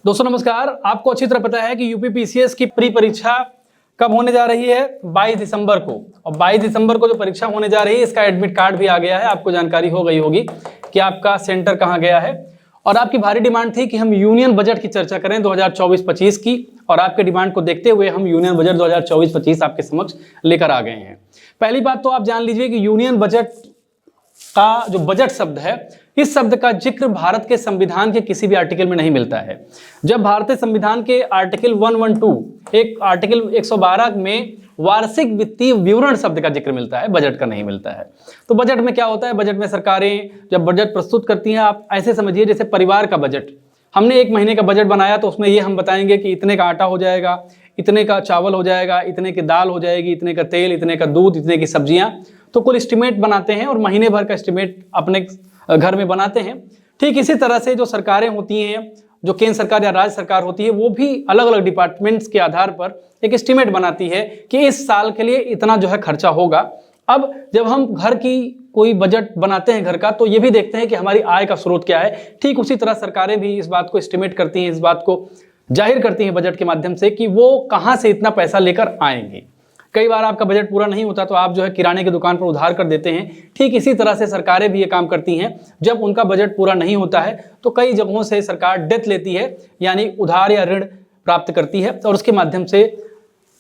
दोस्तों नमस्कार। आपको अच्छी तरह पता है कि यूपी पीसीएस की प्री परीक्षा कब होने जा रही है? 22 दिसंबर को। और 22 दिसंबर को जो परीक्षा होने जा रही है इसका एडमिट कार्ड भी आ गया है। आपको जानकारी हो गई होगी कि आपका सेंटर कहाँ गया है। और आपकी भारी डिमांड थी कि हम यूनियन बजट की चर्चा करें 2024-25 की, और आपके डिमांड को देखते हुए हम यूनियन बजट 2024-25 आपके समक्ष लेकर आ गए हैं। पहली बात तो आप जान लीजिए कि यूनियन बजट का जो बजट शब्द है, इस शब्द का जिक्र भारत के संविधान के किसी भी आर्टिकल में नहीं मिलता है। जब भारतीय संविधान के आर्टिकल 112 एक आर्टिकल 112 में वार्षिक वित्तीय विवरण शब्द का जिक्र मिलता है, बजट का नहीं मिलता है। तो बजट में क्या होता है? बजट में सरकारें जब बजट प्रस्तुत करती हैं, आप ऐसे समझिए जैसे परिवार का बजट। हमने एक महीने का बजट बनाया तो उसमें ये हम बताएंगे कि इतने का आटा हो जाएगा, इतने का चावल हो जाएगा, इतने की दाल हो जाएगी, इतने का तेल, इतने का दूध, इतने की सब्जियां। तो कुल एस्टिमेट बनाते हैं और महीने भर का एस्टिमेट अपने घर में बनाते हैं। ठीक इसी तरह से जो सरकारें होती हैं, जो केंद्र सरकार या राज्य सरकार होती है, वो भी अलग अलग डिपार्टमेंट्स के आधार पर एक एस्टिमेट बनाती है कि इस साल के लिए इतना जो है खर्चा होगा। अब जब हम घर की कोई बजट बनाते हैं घर का, तो ये भी देखते हैं कि हमारी आय का स्रोत क्या है। ठीक उसी तरह सरकारें भी इस बात को एस्टिमेट करती हैं, इस बात को जाहिर करती हैं बजट के माध्यम से कि वो कहाँ से इतना पैसा लेकर आएंगे। कई बार आपका बजट पूरा नहीं होता तो आप जो है किराने की दुकान पर उधार कर देते हैं। ठीक इसी तरह से सरकारें भी ये काम करती हैं। जब उनका बजट पूरा नहीं होता है तो कई जगहों से सरकार डेट लेती है, यानी उधार या ऋण प्राप्त करती है, और उसके माध्यम से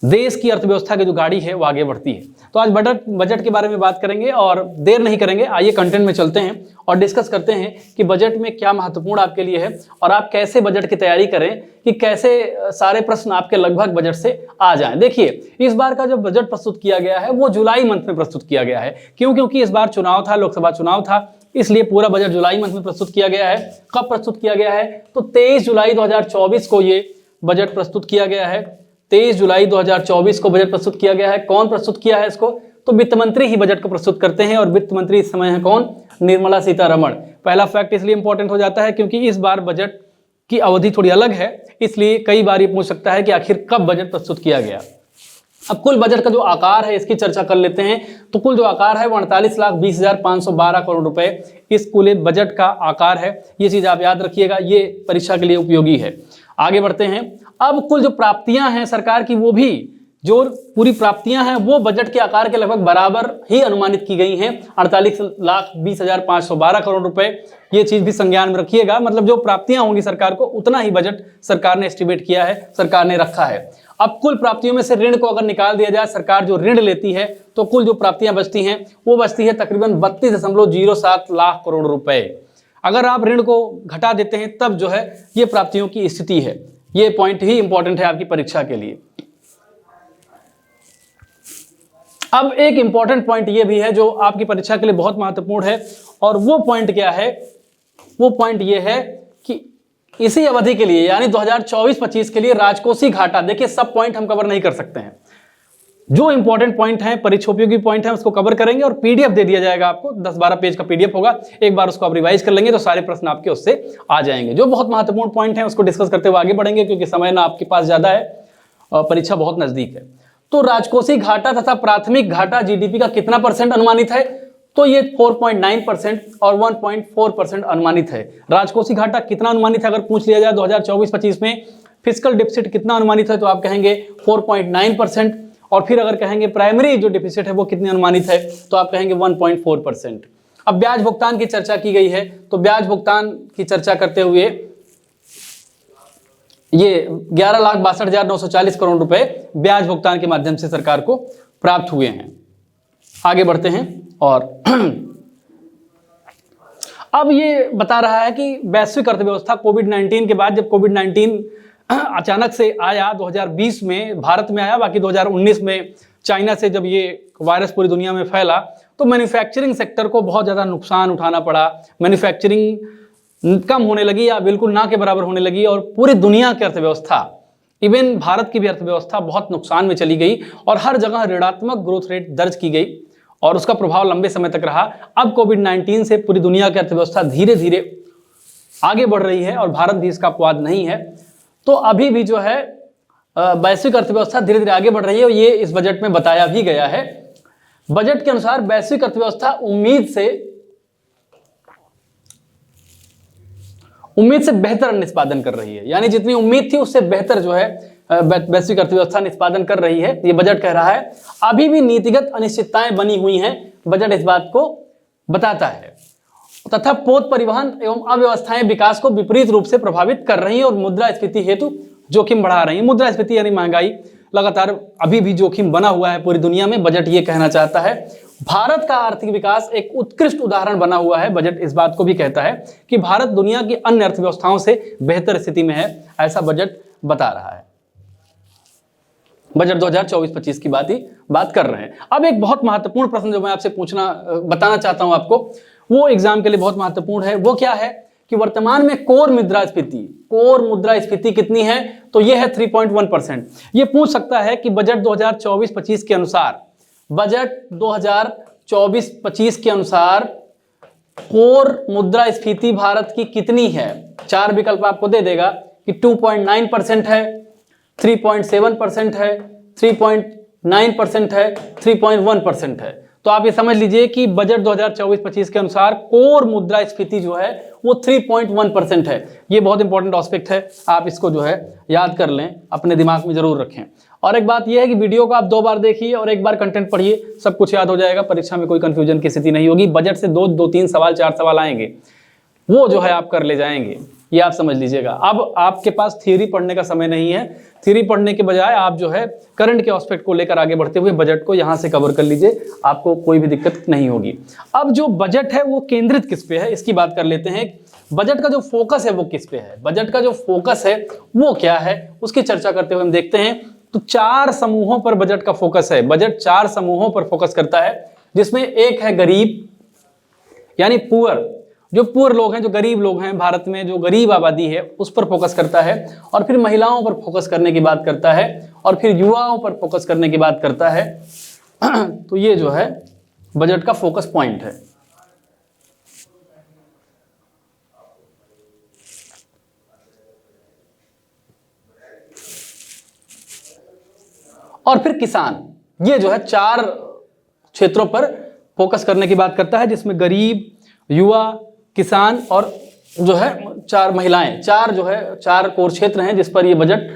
देश की अर्थव्यवस्था की जो गाड़ी है वो आगे बढ़ती है। तो आज बजट के बारे में बात करेंगे और देर नहीं करेंगे, आइए कंटेंट में चलते हैं और डिस्कस करते हैं कि बजट में क्या महत्वपूर्ण आपके लिए है और आप कैसे बजट की तैयारी करें कि कैसे सारे प्रश्न आपके लगभग बजट से आ जाएं। देखिए, इस बार का जो बजट प्रस्तुत किया गया है वो जुलाई मंथ में प्रस्तुत किया गया है। क्योंकि इस बार चुनाव था, लोकसभा चुनाव था, इसलिए पूरा बजट जुलाई मंथ में प्रस्तुत किया गया है। कब प्रस्तुत किया गया है? तो 23 जुलाई 2024 को ये बजट प्रस्तुत किया गया है। 23 जुलाई 2024 को बजट प्रस्तुत किया गया है। कौन प्रस्तुत किया है इसको? तो वित्त मंत्री ही बजट को प्रस्तुत करते हैं, और वित्त मंत्री इस समय है कौन? निर्मला सीतारमण। पहला फैक्ट इसलिए इंपॉर्टेंट हो जाता है क्योंकि इस बार बजट की अवधि थोड़ी अलग है, इसलिए कई बार ये पूछ सकता है कि आखिर कब बजट प्रस्तुत किया गया। अब कुल बजट का जो आकार है इसकी चर्चा कर लेते हैं। तो कुल जो आकार है वो 48,20,512 करोड़ रुपए इस कुल बजट का आकार है। ये चीज आप याद रखिएगा, ये परीक्षा के लिए उपयोगी है। आगे बढ़ते हैं। अब कुल जो प्राप्तियां हैं सरकार की, वो भी जो पूरी प्राप्तियां हैं वो बजट के आकार के लगभग बराबर ही अनुमानित की गई हैं, 48,20,512 करोड़ रुपए। ये चीज भी संज्ञान में रखिएगा, मतलब जो प्राप्तियां होंगी सरकार को उतना ही बजट सरकार ने एस्टिमेट किया है, सरकार ने रखा है। अब कुल प्राप्तियों में से ऋण को अगर निकाल दिया जाए, सरकार जो ऋण लेती है, तो कुल जो प्राप्तियां बचती हैं वो बचती है तकरीबन 32.07 लाख करोड़ रुपए। अगर आप ऋण को घटा देते हैं तब जो है ये प्राप्तियों की स्थिति है। ये पॉइंट ही इंपॉर्टेंट है आपकी परीक्षा के लिए। अब एक इंपॉर्टेंट पॉइंट ये भी है जो आपकी परीक्षा के लिए बहुत महत्वपूर्ण है, और वो पॉइंट क्या है? वो पॉइंट ये है कि इसी अवधि के लिए यानी 2024-25 के लिए राजकोषीय घाटा, देखिए सब पॉइंट हम कवर नहीं कर सकते हैं, जो इंपॉर्टेंट पॉइंट है, परीक्षोपयोगी पॉइंट है, उसको कवर करेंगे और पीडीएफ दे दिया जाएगा आपको। 10-12 पेज का पीडीएफ होगा, एक बार उसको आप रिवाइज कर लेंगे तो सारे प्रश्न आपके उससे आ जाएंगे। जो बहुत महत्वपूर्ण पॉइंट है उसको डिस्कस करते हुए आगे बढ़ेंगे, क्योंकि समय ना आपके पास ज्यादा है और परीक्षा बहुत नजदीक है। तो राजकोषीय घाटा तथा प्राथमिक घाटा जीडीपी का कितना परसेंट अनुमानित है? तो ये 4.9% और 1.4% अनुमानित है। राजकोषीय घाटा कितना अनुमानित है अगर पूछ लिया जाए 2024-25 में? फिस्कल डिफिसिट कितना अनुमानित है? तो आप कहेंगे 4.9%। और फिर अगर कहेंगे प्राइमरी जो डिफिसिट है वो कितनी अनुमानित है, तो आप कहेंगे 1.4%। अब ब्याज भुगतान की चर्चा की गई है, तो ब्याज भुगतान की चर्चा करते हुए ये 11,62,940 करोड़ रुपए ब्याज भुगतान के माध्यम से सरकार को प्राप्त हुए हैं। आगे बढ़ते हैं और अब ये बता रहा है कि वैश्विक अर्थव्यवस्था कोविड-19 के बाद, जब कोविड-19 अचानक से आया 2020 में भारत में आया, बाकी 2019 में चाइना से जब ये वायरस पूरी दुनिया में फैला, तो मैन्युफैक्चरिंग सेक्टर को बहुत ज़्यादा नुकसान उठाना पड़ा। मैन्युफैक्चरिंग कम होने लगी या बिल्कुल ना के बराबर होने लगी, और पूरी दुनिया की अर्थव्यवस्था, इवन भारत की भी अर्थव्यवस्था बहुत नुकसान में चली गई और हर जगह ऋणात्मक ग्रोथ रेट दर्ज की गई, और उसका प्रभाव लंबे समय तक रहा। अब कोविड-19 से पूरी दुनिया की अर्थव्यवस्था धीरे धीरे आगे बढ़ रही है और भारत भी इसका अपवाद नहीं है। तो अभी भी जो है वैश्विक अर्थव्यवस्था धीरे धीरे आगे बढ़ रही है, और ये इस बजट में बताया भी गया है। बजट के अनुसार वैश्विक अर्थव्यवस्था उम्मीद से बेहतर निष्पादन कर रही है, यानी जितनी उम्मीद थी उससे बेहतर जो है वैश्विक अर्थव्यवस्था निष्पादन कर रही है, ये बजट कह रहा है। अभी भी नीतिगत अनिश्चितताएं बनी हुई हैं, बजट इस बात को बताता है, तथा पोत परिवहन एवं अव्यवस्थाएं विकास को विपरीत रूप से प्रभावित कर रही है और मुद्रास्फीति हेतु जोखिम बढ़ा रही है। मुद्रास्फीति यानी महंगाई लगातार अभी भी जोखिम बना हुआ है पूरी दुनिया में। बजट ये कहना चाहता है भारत का आर्थिक विकास एक उत्कृष्ट उदाहरण बना हुआ है। बजट इस बात को भी कहता है कि भारत दुनिया की अन्य अर्थव्यवस्थाओं से बेहतर स्थिति में है, ऐसा बजट बता रहा है। बजट 2024-25 की बात कर रहे हैं। अब एक बहुत महत्वपूर्ण प्रश्न जो मैं आपसे बताना चाहता हूं आपको, वो एग्जाम के लिए बहुत महत्वपूर्ण है। वो क्या है कि वर्तमान में कोर मुद्रास्फीति कितनी है? तो ये है 3.1%। ये पूछ सकता है कि बजट 2024-25 के अनुसार कोर मुद्रास्फीति भारत की कितनी है? 4 विकल्प आपको दे देगा कि 2.9% है, 3.7% है, 3.9% है, 3.1% है। तो आप ये समझ लीजिए कि बजट 2024-25 के अनुसार कोर मुद्रास्फीति जो है वो 3.1% है। ये बहुत इंपॉर्टेंट एस्पेक्ट है, आप इसको जो है याद कर लें, अपने दिमाग में जरूर रखें। और एक बात यह है कि वीडियो को आप 2 बार देखिए और 1 बार कंटेंट पढ़िए, सब कुछ याद हो जाएगा, परीक्षा में कोई कंफ्यूजन की स्थिति नहीं होगी। बजट से 2-3 सवाल 4 सवाल आएंगे, वो जो है आप कर ले जाएंगे, ये आप समझ लीजिएगा। अब आपके पास थ्योरी पढ़ने का समय नहीं है, थ्योरी पढ़ने के बजाय आप जो है करंट के एस्पेक्ट को लेकर आगे बढ़ते हुए बजट को यहां से कवर कर लीजिए, आपको कोई भी दिक्कत नहीं होगी। अब जो बजट है वो केंद्रित किस पे है, इसकी बात कर लेते हैं। बजट का जो फोकस है वो किस पे है, बजट का जो फोकस है वो क्या है, उसकी चर्चा करते हुए हम देखते हैं। तो 4 समूहों पर बजट का फोकस है। बजट 4 समूहों पर फोकस करता है, जिसमें एक है गरीब यानी पुअर, जो पुअर लोग हैं, जो गरीब लोग हैं, भारत में जो गरीब आबादी है उस पर फोकस करता है। और फिर महिलाओं पर फोकस करने की बात करता है, और फिर युवाओं पर फोकस करने की बात करता है। तो ये जो है बजट का फोकस पॉइंट है। और फिर किसान, ये जो है 4 क्षेत्रों पर फोकस करने की बात करता है, जिसमें गरीब, युवा, किसान और जो है 4 महिलाएं, 4 कोर क्षेत्र हैं जिस पर ये बजट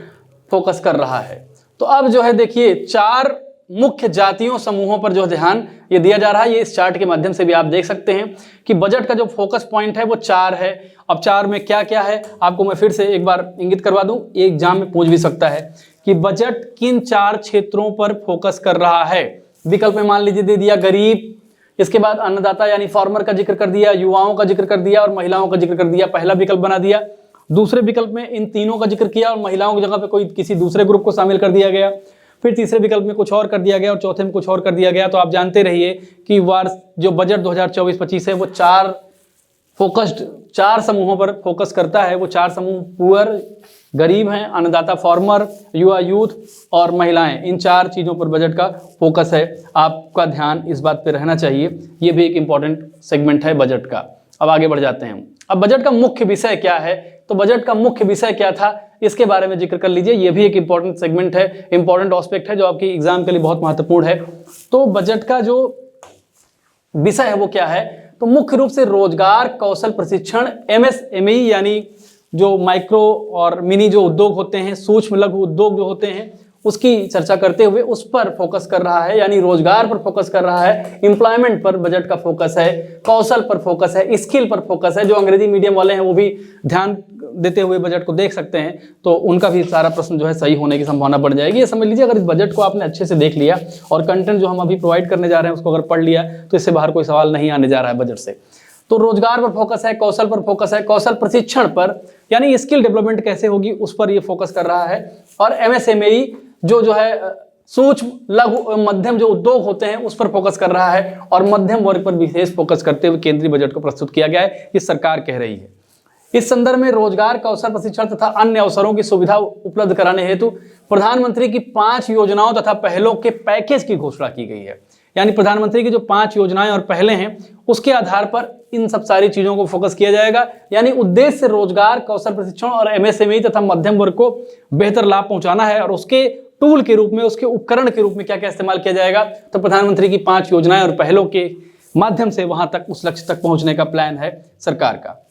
फोकस कर रहा है। तो अब जो है देखिए 4 मुख्य जातियों समूहों पर जो ध्यान ये दिया जा रहा है, ये इस चार्ट के माध्यम से भी आप देख सकते हैं कि बजट का जो फोकस पॉइंट है वो 4 है। अब 4 में क्या क्या है आपको मैं फिर से एक बार इंगित करवा दूं, ये एग्जाम में पूछ भी सकता है कि बजट किन 4 क्षेत्रों पर फोकस कर रहा है। विकल्प में मान लीजिए दे दिया गरीब, इसके बाद अन्नदाता यानी फार्मर का जिक्र कर दिया, युवाओं का जिक्र कर दिया और महिलाओं का जिक्र कर दिया, पहला विकल्प बना दिया। दूसरे विकल्प में इन तीनों का जिक्र किया और महिलाओं की जगह पे कोई किसी दूसरे ग्रुप को शामिल कर दिया गया। फिर तीसरे विकल्प में कुछ और कर दिया गया और चौथे में कुछ और कर दिया गया। तो आप जानते रहिए कि जो बजट 2024-25 है वो 4 समूहों पर फोकस करता है। वो 4 समूह पुअर, गरीब हैं, अन्नदाता फार्मर, युवा यूथ और महिलाएं, इन 4 चीज़ों पर बजट का फोकस है। आपका ध्यान इस बात पे रहना चाहिए, ये भी एक इंपॉर्टेंट सेगमेंट है बजट का। अब आगे बढ़ जाते हैं। अब बजट का मुख्य विषय क्या है, तो बजट का मुख्य विषय क्या था इसके बारे में जिक्र कर लीजिए। ये भी एक इंपॉर्टेंट सेगमेंट है, इंपॉर्टेंट एस्पेक्ट है जो आपकी एग्जाम के लिए बहुत महत्वपूर्ण है। तो बजट का जो विषय है वो क्या है, तो मुख्य रूप से रोजगार कौशल प्रशिक्षण, MSME यानी जो माइक्रो और मिनी जो उद्योग होते हैं, सूक्ष्म लघु उद्योग जो होते हैं, उसकी चर्चा करते हुए उस पर फोकस कर रहा है, यानी रोजगार पर फोकस कर रहा है। एम्प्लॉयमेंट पर बजट का फोकस है, कौशल पर फोकस है, स्किल पर फोकस है। जो अंग्रेजी मीडियम वाले हैं वो भी ध्यान देते हुए बजट को देख सकते हैं, तो उनका भी सारा प्रश्न जो है सही होने की संभावना बढ़ जाएगी। ये समझ लीजिए अगर इस बजट को आपने अच्छे से देख लिया और कंटेंट जो हम अभी प्रोवाइड करने जा रहे हैं उसको अगर पढ़ लिया तो इससे बाहर कोई सवाल नहीं आने जा रहा है बजट से। तो रोजगार पर फोकस है, कौशल पर फोकस है, कौशल प्रशिक्षण पर यानी स्किल डेवलपमेंट कैसे होगी उस पर ये फोकस कर रहा है। और MSME जो है सूक्ष्म लघु मध्यम जो उद्योग होते हैं उस पर फोकस कर रहा है, और मध्यम वर्ग पर विशेष फोकस करते हुए केंद्रीय बजट को प्रस्तुत किया गया है, ये सरकार कह रही है। इस संदर्भ में रोजगार, कौशल प्रशिक्षण तथा अन्य अवसरों की सुविधा उपलब्ध कराने हेतु प्रधानमंत्री की 5 योजनाओं तथा पहलों के पैकेज की घोषणा की गई है। यानी प्रधानमंत्री की जो 5 योजनाएं और पहले हैं उसके आधार पर इन सब सारी चीजों को फोकस किया जाएगा। यानी उद्देश्य रोजगार, कौशल प्रशिक्षण और MSME तथा मध्यम वर्ग को बेहतर लाभ पहुंचाना है, और उसके टूल के रूप में, उसके उपकरण के रूप में क्या क्या इस्तेमाल किया जाएगा, तो प्रधानमंत्री की 5 योजनाएं और पहलों के माध्यम से वहां तक, उस लक्ष्य तक पहुंचने का प्लान है सरकार का।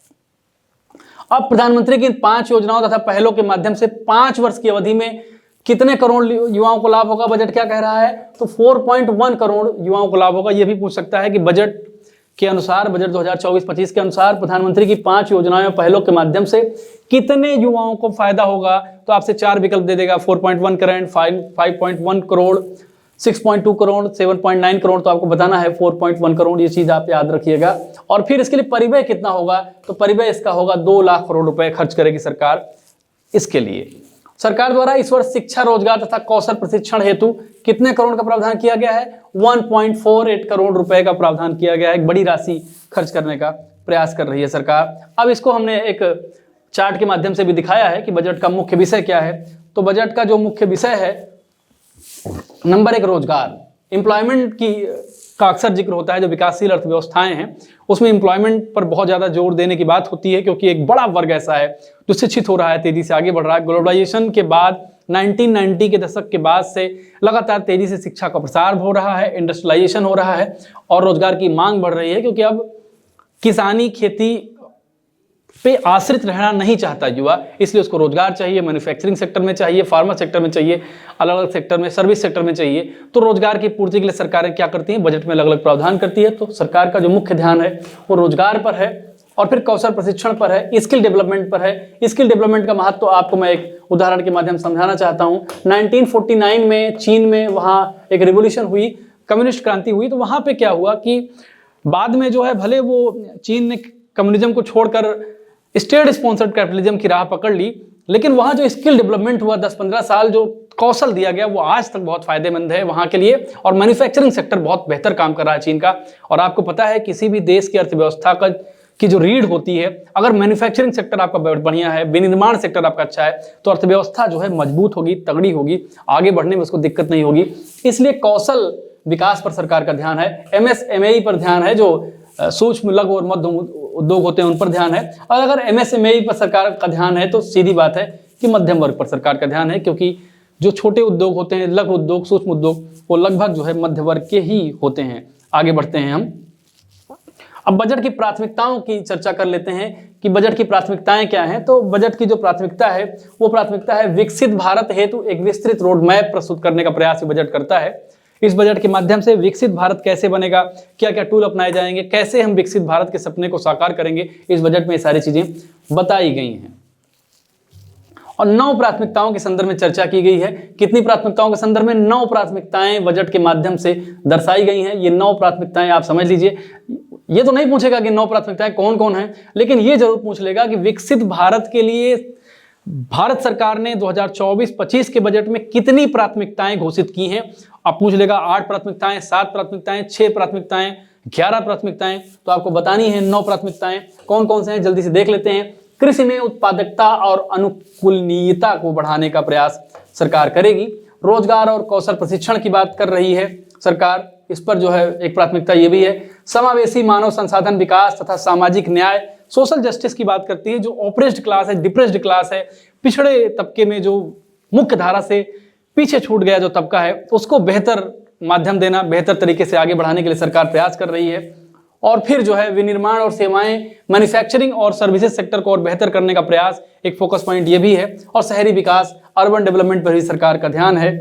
अब प्रधानमंत्री की इन 5 योजनाओं तथा पहलों के माध्यम से 5 वर्ष की अवधि में कितने करोड़ युवाओं को लाभ होगा, बजट क्या कह रहा है? तो 4.1 करोड़ युवाओं को लाभ होगा। यह भी पूछ सकता है कि बजट के अनुसार, बजट 2024-25 के अनुसार प्रधानमंत्री की 5 योजनाओं पहलों के माध्यम से कितने युवाओं को फायदा होगा। तो आपसे 4 विकल्प दे देगा, 4.1 करोड़, 5.1 करोड़, 6.2 करोड़, 7.9 करोड़। तो आपको बताना है 4.1 करोड़, ये चीज आप याद रखिएगा। और फिर इसके लिए परिव्यय कितना होगा, तो परिव्यय इसका होगा 2 लाख करोड़ रुपए खर्च करेगी सरकार इसके लिए। सरकार द्वारा इस वर्ष शिक्षा, रोजगार तथा कौशल प्रशिक्षण हेतु कितने करोड़ का प्रावधान किया गया है? 1.48 करोड़ रुपए का प्रावधान किया गया है। एक बड़ी राशि खर्च करने का प्रयास कर रही है सरकार। अब इसको हमने एक चार्ट के माध्यम से भी दिखाया है कि बजट का मुख्य विषय क्या है। तो बजट का जो मुख्य विषय है, नंबर 1 रोजगार, एम्प्लॉयमेंट का अक्सर जिक्र होता है। जो विकासशील अर्थव्यवस्थाएं हैं उसमें एम्प्लॉयमेंट पर बहुत ज्यादा जोर देने की बात होती है, क्योंकि एक बड़ा वर्ग ऐसा है जो शिक्षित हो रहा है, तेजी से आगे बढ़ रहा है। ग्लोबलाइजेशन के बाद 1990 के दशक के बाद से लगातार तेजी से शिक्षा का प्रसार हो रहा है, इंडस्ट्रियलाइजेशन हो रहा है और रोजगार की मांग बढ़ रही है, क्योंकि अब किसानी, खेती पे आश्रित रहना नहीं चाहता युवा, इसलिए उसको रोजगार चाहिए। मैन्युफैक्चरिंग सेक्टर में चाहिए, फार्मा सेक्टर में चाहिए, अलग अलग सेक्टर में, सर्विस सेक्टर में चाहिए। तो रोजगार की पूर्ति के लिए सरकारें क्या करती हैं, बजट में अलग अलग प्रावधान करती है। तो सरकार का जो मुख्य ध्यान है वो रोजगार पर है और फिर कौशल प्रशिक्षण पर है, स्किल डेवलपमेंट पर है। स्किल डेवलपमेंट का महत्व तो आपको मैं एक उदाहरण के माध्यम से समझाना चाहता हूँ। 1949 में चीन में वहाँ एक रिवोल्यूशन हुई, कम्युनिस्ट क्रांति हुई। तो वहाँ पे क्या हुआ कि बाद में जो है, भले वो चीन ने कम्युनिज्म को छोड़कर स्टेट स्पॉन्सर्ड कैपिटलिज्म की राह पकड़ ली, लेकिन वहाँ जो स्किल डेवलपमेंट हुआ 10-15 साल, जो कौशल दिया गया, वो आज तक बहुत फायदेमंद है वहाँ के लिए। और मैन्युफैक्चरिंग सेक्टर बहुत बेहतर काम कर रहा है चीन का। और आपको पता है किसी भी देश की अर्थव्यवस्था की जो रीढ़ होती है, अगर मैन्युफैक्चरिंग सेक्टर आपका बढ़िया है, विनिर्माण सेक्टर आपका अच्छा है, तो अर्थव्यवस्था जो है मजबूत होगी, तगड़ी होगी, आगे बढ़ने में उसको दिक्कत नहीं होगी। इसलिए कौशल विकास पर सरकार का ध्यान है, MSME पर ध्यान है, जो सूक्ष्म, लघु और मध्यम उद्योग होते हैं उन पर ध्यान है। और अगर MSME पर सरकार का ध्यान है तो सीधी बात है कि मध्यम वर्ग पर सरकार का ध्यान है, क्योंकि जो छोटे उद्योग होते हैं, लघु उद्योग, सूक्ष्म उद्योग, वो लगभग जो है मध्य वर्ग के ही होते हैं। आगे बढ़ते हैं हम। अब बजट की प्राथमिकताओं की चर्चा कर लेते हैं कि बजट की प्राथमिकताएं क्या हैं। तो बजट की जो प्राथमिकता है वो प्राथमिकता है विकसित भारत हेतु एक विस्तृत रोड मैप प्रस्तुत करने का प्रयास बजट करता है। इस बजट के माध्यम से विकसित भारत कैसे बनेगा, क्या क्या टूल अपनाए जाएंगे, कैसे हम विकसित भारत के सपने को साकार करेंगे, इस बजट में ये सारी चीजें बताई गई हैं। और 9 प्राथमिकताओं के संदर्भ में चर्चा की गई है। कितनी प्राथमिकताओं के संदर्भ में? 9 प्राथमिकताएं बजट के माध्यम से दर्शाई गई हैं। ये 9 प्राथमिकताएं आप समझ लीजिए। ये तो नहीं पूछेगा कि 9 प्राथमिकताएं कौन कौन हैं, लेकिन ये जरूर पूछ लेगा कि विकसित भारत के लिए भारत सरकार ने 2024-25 के बजट में कितनी प्राथमिकताएं घोषित की हैं। आप पूछ लेगा 8 प्राथमिकताएं, 7 प्राथमिकताएं, 6 प्राथमिकताएं, 11 प्राथमिकताएं। तो आपको बतानी है 9 प्राथमिकताएं कौन कौन से हैं, जल्दी से देख लेते हैं। कृषि में उत्पादकता और अनुकूलनीयता को बढ़ाने का प्रयास सरकार करेगी। रोजगार और कौशल प्रशिक्षण की बात कर रही है सरकार, इस पर जो है एक प्राथमिकता ये भी है। समावेशी मानव संसाधन विकास तथा सामाजिक न्याय, सोशल जस्टिस की बात करती है। जो ऑप्रेस्ड क्लास है, डिप्रेस्ड क्लास है, पिछड़े तबके में जो मुख्य धारा से पीछे छूट गया जो तबका है, उसको बेहतर माध्यम देना, बेहतर तरीके से आगे बढ़ाने के लिए सरकार प्रयास कर रही है। और फिर जो है विनिर्माण और सेवाएं, मैन्युफैक्चरिंग और सर्विसेज सेक्टर को और बेहतर करने का प्रयास, एक फोकस पॉइंट ये भी है। और शहरी विकास, अर्बन डेवलपमेंट पर भी सरकार का ध्यान है।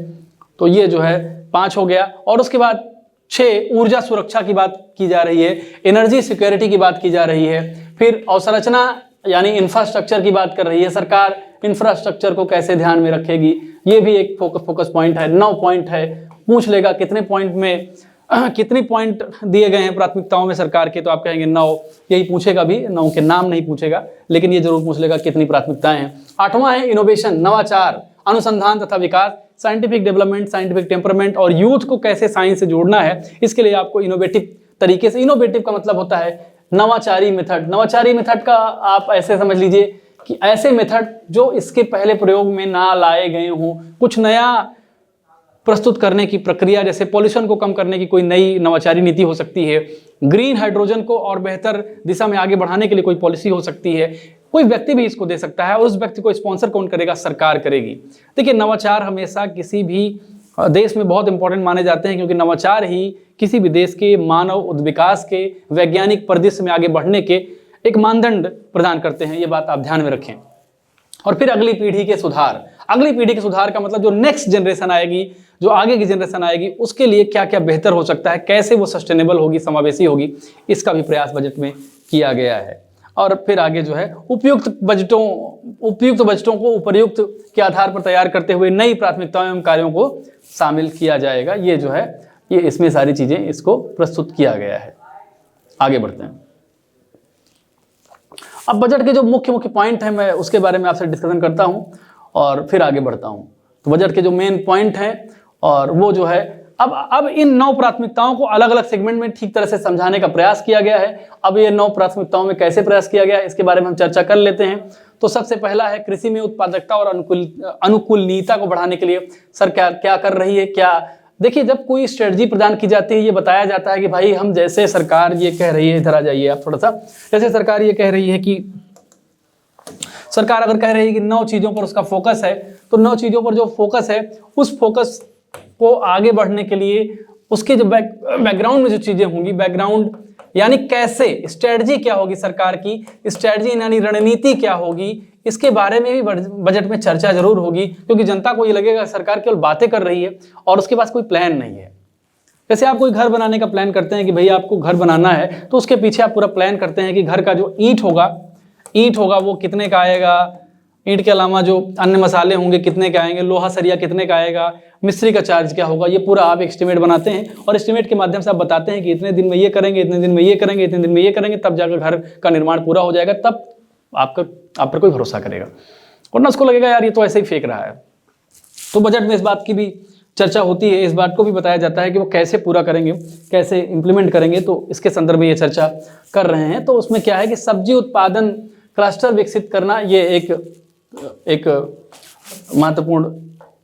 तो ये जो है 5 हो गया। और उसके बाद 6 ऊर्जा सुरक्षा की बात की जा रही है, एनर्जी सिक्योरिटी की बात की जा रही है। फिर अवसंरचना यानी इंफ्रास्ट्रक्चर की बात कर रही है सरकार, इंफ्रास्ट्रक्चर को कैसे ध्यान में रखेगी, ये भी एक फोकस पॉइंट है। 9 पॉइंट है। पूछ लेगा कितने पॉइंट में कितने पॉइंट दिए गए हैं प्राथमिकताओं में सरकार के, तो आप कहेंगे 9, यही पूछेगा भी। 9 के नाम नहीं पूछेगा, लेकिन ये जरूर पूछ लेगा कितनी प्राथमिकताएं हैं। 8वां है इनोवेशन, नवाचार, अनुसंधान तथा विकास, साइंटिफिक डेवलपमेंट, साइंटिफिक टेम्परमेंट और यूथ को कैसे साइंस से जोड़ना है। इसके लिए आपको इनोवेटिव तरीके से, इनोवेटिव का मतलब होता है नवाचारी मेथड। नवाचारी मेथड का आप ऐसे समझ लीजिए कि ऐसे मेथड जो इसके पहले प्रयोग में ना लाए गए हों, कुछ नया प्रस्तुत करने की प्रक्रिया, जैसे पॉल्यूशन को कम करने की कोई नई नवाचारी नीति हो सकती है, ग्रीन हाइड्रोजन को और बेहतर दिशा में आगे बढ़ाने के लिए कोई पॉलिसी हो सकती है। कोई व्यक्ति भी इसको दे सकता है और उस व्यक्ति को स्पॉन्सर कौन करेगा? सरकार करेगी। देखिए, नवाचार हमेशा किसी भी देश में बहुत इंपॉर्टेंट माने जाते हैं, क्योंकि नवाचार ही किसी भी देश के मानव विकास के, वैज्ञानिक परिदृश्य में आगे बढ़ने के एक मानदंड प्रदान करते हैं, ये बात आप ध्यान में रखें। और फिर अगली पीढ़ी के सुधार, अगली पीढ़ी के सुधार का मतलब जो नेक्स्ट जनरेशन आएगी, जो आगे की जनरेशन आएगी, उसके लिए क्या क्या बेहतर हो सकता है, कैसे वो सस्टेनेबल होगी, समावेशी होगी, इसका भी प्रयास बजट में किया गया है। और फिर आगे जो है उपयुक्त बजटों को उपर्युक्त के आधार पर तैयार करते हुए नई प्राथमिकताओं एवं कार्यों को शामिल किया जाएगा। ये जो है ये इसमें सारी चीजें इसको प्रस्तुत किया गया है। आगे बढ़ते हैं। अब बजट के जो मुख्य पॉइंट हैं मैं उसके बारे में आपसे डिस्कशन करता हूं और फिर आगे बढ़ता हूं। तो बजट के जो मेन पॉइंट हैं और वो जो है अब इन 9 प्राथमिकताओं को अलग अलग सेगमेंट में ठीक तरह से समझाने का प्रयास किया गया है। अब ये 9 प्राथमिकताओं में कैसे प्रयास किया गया है इसके बारे में हम चर्चा कर लेते हैं। तो सबसे पहला है कृषि में उत्पादकता और अनुकूलनीयता को बढ़ाने के लिए सरकार क्या कर रही है। क्या देखिए, जब कोई स्ट्रेटजी प्रदान की जाती है, ये बताया जाता है कि भाई हम जैसे सरकार ये कह रही है, इधर आ जाइए आप थोड़ा सा, जैसे सरकार ये कह रही है कि सरकार अगर कह रही है कि 9 चीजों पर उसका फोकस है, तो 9 चीजों पर जो फोकस है उस फोकस को आगे बढ़ने के लिए उसके जो बैकग्राउंड में जो चीजें होंगी, बैकग्राउंड यानी कैसे स्ट्रेटजी क्या होगी सरकार की, स्ट्रेटजी यानी रणनीति क्या होगी, इसके बारे में भी बजट में चर्चा जरूर होगी। क्योंकि जनता को ये लगेगा सरकार केवल बातें कर रही है और उसके पास कोई प्लान नहीं है। जैसे आप कोई घर बनाने का प्लान करते हैं कि भाई आपको घर बनाना है, तो उसके पीछे आप पूरा प्लान करते हैं कि घर का जो ईंट होगा वो कितने का आएगा, ईंट के अलावा जो अन्य मसाले होंगे कितने के आएंगे, लोहा सरिया कितने का आएगा, मिस्त्री का चार्ज क्या होगा, ये पूरा आप एस्टिमेट बनाते हैं और एस्टिमेट के माध्यम से आप बताते हैं कि इतने दिन में ये करेंगे, इतने दिन में ये करेंगे, इतने दिन में ये करेंगे, तब जाकर घर का निर्माण पूरा हो जाएगा, तब आप पर कोई भरोसा करेगा। वरना उसको लगेगा यार ये तो ऐसे ही फेंक रहा है। तो बजट में इस बात की भी चर्चा होती है, इस बात को भी बताया जाता है कि वो कैसे पूरा करेंगे, कैसे इंप्लीमेंट करेंगे, तो इसके संदर्भ में ये चर्चा कर रहे हैं। तो उसमें क्या है कि सब्जी उत्पादन क्लस्टर विकसित करना, ये एक महत्वपूर्ण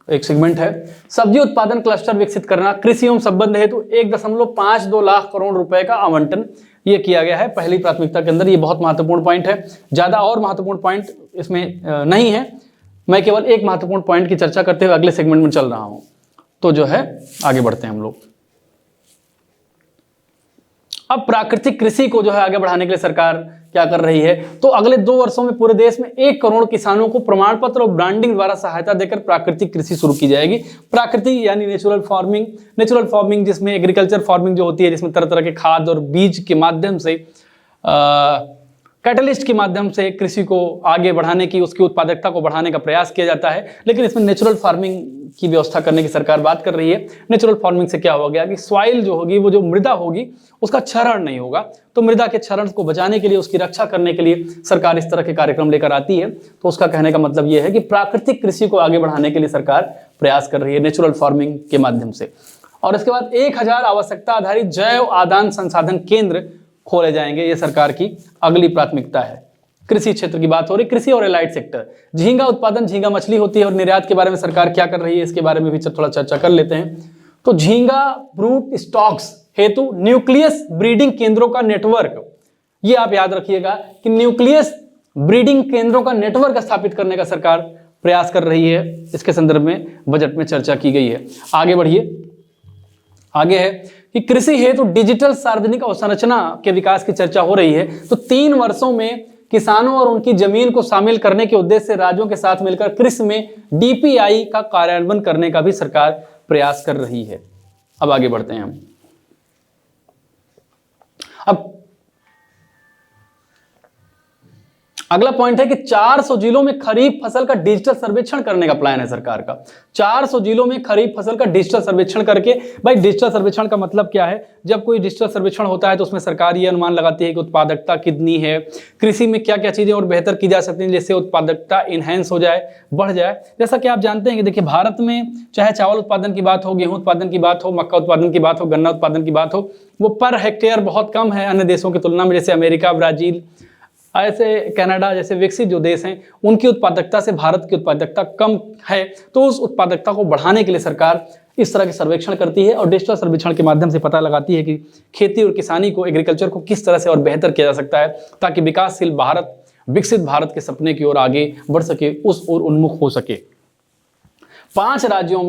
एक सेगमेंट है। सब्जी उत्पादन क्लस्टर विकसित करना, कृषि एवं संबंध हेतु 1.52 लाख करोड़ रुपए का आवंटन ये किया गया है पहली प्राथमिकता के अंदर। ये बहुत महत्वपूर्ण पॉइंट है, ज्यादा और महत्वपूर्ण पॉइंट इसमें नहीं है, मैं केवल एक महत्वपूर्ण पॉइंट की चर्चा करते हुए अगले सेगमेंट में चल रहा हूं। तो जो है आगे बढ़ते हैं हम लोग। अब प्राकृतिक कृषि को जो है आगे बढ़ाने के लिए सरकार क्या कर रही है, तो अगले 2 वर्षों में पूरे देश में 1 करोड़ किसानों को प्रमाण पत्र और ब्रांडिंग द्वारा सहायता देकर प्राकृतिक कृषि शुरू की जाएगी। प्राकृतिक यानी नेचुरल फार्मिंग जिसमें एग्रीकल्चर फार्मिंग जो होती है, जिसमें तरह तरह के खाद और बीज के माध्यम से कैटलिस्ट के माध्यम से कृषि को आगे बढ़ाने की, उसकी उत्पादकता को बढ़ाने का प्रयास किया जाता है। लेकिन इसमें नेचुरल फार्मिंग की व्यवस्था करने की सरकार बात कर रही है। नेचुरल फार्मिंग से क्या हो गया कि सॉइल जो होगी, वो जो मृदा होगी, उसका क्षरण नहीं होगा। तो मृदा के क्षरण को बचाने के लिए, उसकी रक्षा करने के लिए सरकार इस तरह के कार्यक्रम लेकर आती है। तो उसका कहने का मतलब ये है कि प्राकृतिक कृषि को आगे बढ़ाने के लिए सरकार प्रयास कर रही है नेचुरल फार्मिंग के माध्यम से। और इसके बाद 1000 आवश्यकता आधारित जैव आदान संसाधन केंद्र खोले जाएंगे, ये सरकार की अगली प्राथमिकता है। कृषि क्षेत्र की बात हो रही, कृषि और एलाइड सेक्टर, झींगा उत्पादन, झींगा मछली होती है और निर्यात के बारे में सरकार क्या कर रही है, इसके बारे में भी थोड़ा चर्चा कर लेते हैं। तो झींगा ब्रूट स्टॉक्स हेतु न्यूक्लियस ब्रीडिंग केंद्रों का नेटवर्क, ये आप याद रखिएगा कि न्यूक्लियस ब्रीडिंग केंद्रों का नेटवर्क स्थापित करने का सरकार प्रयास कर रही है। इसके संदर्भ में बजट में चर्चा की गई है। आगे बढ़िए, आगे है कि कृषि हेतु डिजिटल सार्वजनिक अवसंरचना के विकास की चर्चा हो रही है। तो 3 वर्षों में किसानों और उनकी जमीन को शामिल करने के उद्देश्य से राज्यों के साथ मिलकर कृषि में डीपीआई का कार्यान्वयन करने का भी सरकार प्रयास कर रही है। अब आगे बढ़ते हैं हम। अब अगला पॉइंट है कि 400 जिलों में खरीफ फसल का डिजिटल सर्वेक्षण करने का प्लान है सरकार का। 400 जिलों में खरीफ फसल का डिजिटल सर्वेक्षण करके, भाई डिजिटल सर्वेक्षण का मतलब क्या है, जब कोई डिजिटल सर्वेक्षण होता है तो उसमें सरकार ये अनुमान लगाती है कि उत्पादकता कितनी है, कृषि में क्या क्या चीजें और बेहतर की जा सकती हैं जिससे उत्पादकता इनहेंस हो जाए, बढ़ जाए। जैसा कि आप जानते हैं कि देखिए, भारत में चाहे चावल उत्पादन की बात हो, गेहूं उत्पादन की बात हो, मक्का उत्पादन की बात हो, गन्ना उत्पादन की बात हो, वो पर हेक्टेयर बहुत कम है अन्य देशों की तुलना में। जैसे अमेरिका, ब्राजील, ऐसे कनाडा जैसे विकसित जो देश हैं, उनकी उत्पादकता से भारत की उत्पादकता कम है। तो उस उत्पादकता को बढ़ाने के लिए सरकार इस तरह के सर्वेक्षण करती है और डिजिटल सर्वेक्षण के माध्यम से पता लगाती है कि खेती और किसानी को, एग्रीकल्चर को किस तरह से और बेहतर किया जा सकता है ताकि विकासशील भारत, विकसित भारत के सपने की ओर आगे बढ़ सके, उस ओर उन्मुख हो सके। 5 राज्यों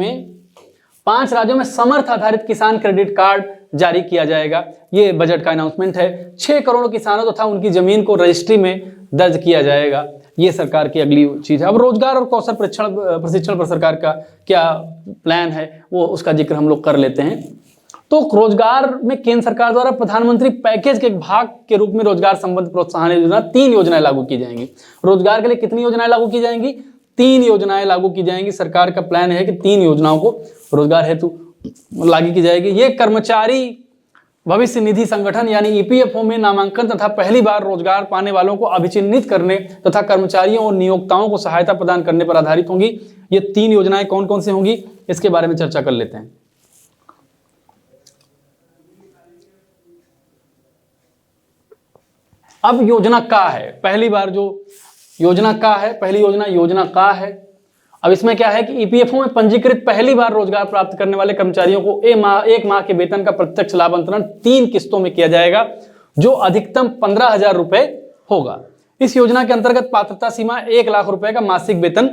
में समर्थ आधारित किसान क्रेडिट कार्ड जारी किया जाएगा। ये बजट का अनाउंसमेंट है। 6 करोड़ किसानों तथा उनकी जमीन को रजिस्ट्री में दर्ज किया जाएगा। ये सरकार की अगली चीज है। अब रोजगार और कौशल प्रशिक्षण पर सरकार का क्या प्लान है, वो उसका जिक्र हम लोग कर लेते हैं। तो रोजगार में केंद्र सरकार द्वारा प्रधानमंत्री पैकेज के एक भाग के रूप में रोजगार संबंध प्रोत्साहन योजना 3 योजनाएं लागू की जाएंगी। रोजगार के लिए कितनी योजनाएं लागू की जाएंगी? 3 योजनाएं लागू की जाएंगी। सरकार का प्लान है कि 3 योजनाओं को रोजगार हेतु लागू की जाएगी। ये कर्मचारी भविष्य निधि संगठन यानी ईपीएफओ में नामांकन तथा पहली बार रोजगार पाने वालों को अभिचिन्हित करने तथा कर्मचारियों और नियोक्ताओं को सहायता प्रदान करने पर आधारित होंगी। ये 3 योजनाएं कौन कौन सी होंगी, इसके बारे में चर्चा कर लेते हैं। अब योजना का है, पहली बार जो योजना का है, पहली योजना का है। अब इसमें क्या है कि ईपीएफओ में पंजीकृत पहली बार रोजगार प्राप्त करने वाले कर्मचारियों को एक माह के वेतन का प्रत्यक्ष लाभ अंतरण 3 किस्तों में किया जाएगा, जो अधिकतम 15,000 रुपए होगा। इस योजना के अंतर्गत पात्रता सीमा 1 लाख रुपए का मासिक वेतन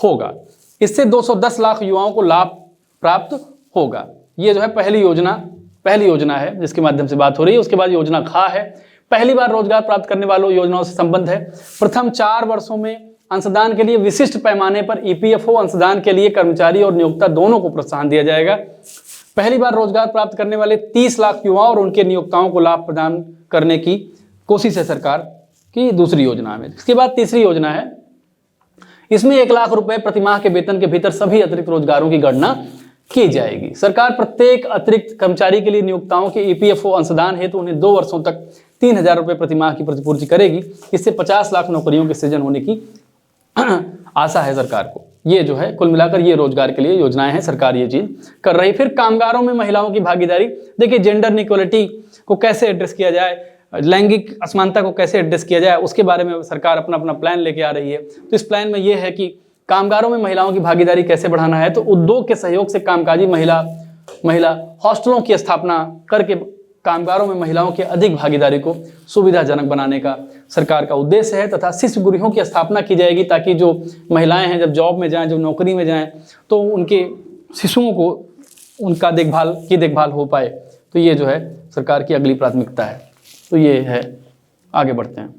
होगा। इससे 210 लाख युवाओं को लाभ प्राप्त होगा। ये जो है पहली योजना है जिसके माध्यम से बात हो रही है। उसके बाद योजना खा है, पहली बार रोजगार प्राप्त करने वालों योजनाओं से संबंध है। प्रथम 4 वर्षों में अंशदान के लिए विशिष्ट पैमाने पर ईपीएफओ अंशदान के लिए कर्मचारी और नियोक्ता दोनों को प्रोत्साहन दिया जाएगा। पहली बार रोजगार प्राप्त करने वाले 30 लाख युवाओं और उनके नियोक्ताओं को लाभ प्रदान करने की कोशिश है सरकार की दूसरी योजना में। इसके बाद तीसरी योजना है, इसमें 1 लाख रुपए प्रतिमाह के वेतन के भीतर सभी अतिरिक्त रोजगारों की गणना की जाएगी। सरकार प्रत्येक अतिरिक्त कर्मचारी के लिए नियोक्ताओं के ईपीएफओ अंशदान हेतु उन्हें 2 वर्षों तक 3,000 रुपए प्रतिमाह की प्रतिपूर्ति करेगी। इससे 50 लाख नौकरियों के सृजन होने की आशा है सरकार को। ये जो है कुल मिलाकर ये रोजगार के लिए योजनाएं हैं, सरकार ये चीज कर रही। फिर कामगारों में महिलाओं की भागीदारी, देखिए जेंडर इक्वलिटी को कैसे एड्रेस किया जाए, लैंगिक असमानता को कैसे एड्रेस किया जाए, उसके बारे में सरकार अपना अपना प्लान लेके आ रही है। तो इस प्लान में ये है कि कामगारों में महिलाओं की भागीदारी कैसे बढ़ाना है। तो उद्योग के सहयोग से कामकाजी महिला हॉस्टलों की स्थापना करके कामगारों में महिलाओं की अधिक भागीदारी को सुविधाजनक बनाने का सरकार का उद्देश्य है। तथा शिशु गृहों की स्थापना की जाएगी ताकि जो महिलाएं हैं जब जॉब में जाएं, जब नौकरी में जाएं, तो उनके शिशुओं को उनका देखभाल हो पाए। तो ये जो है सरकार की अगली प्राथमिकता है। तो ये है, आगे बढ़ते हैं।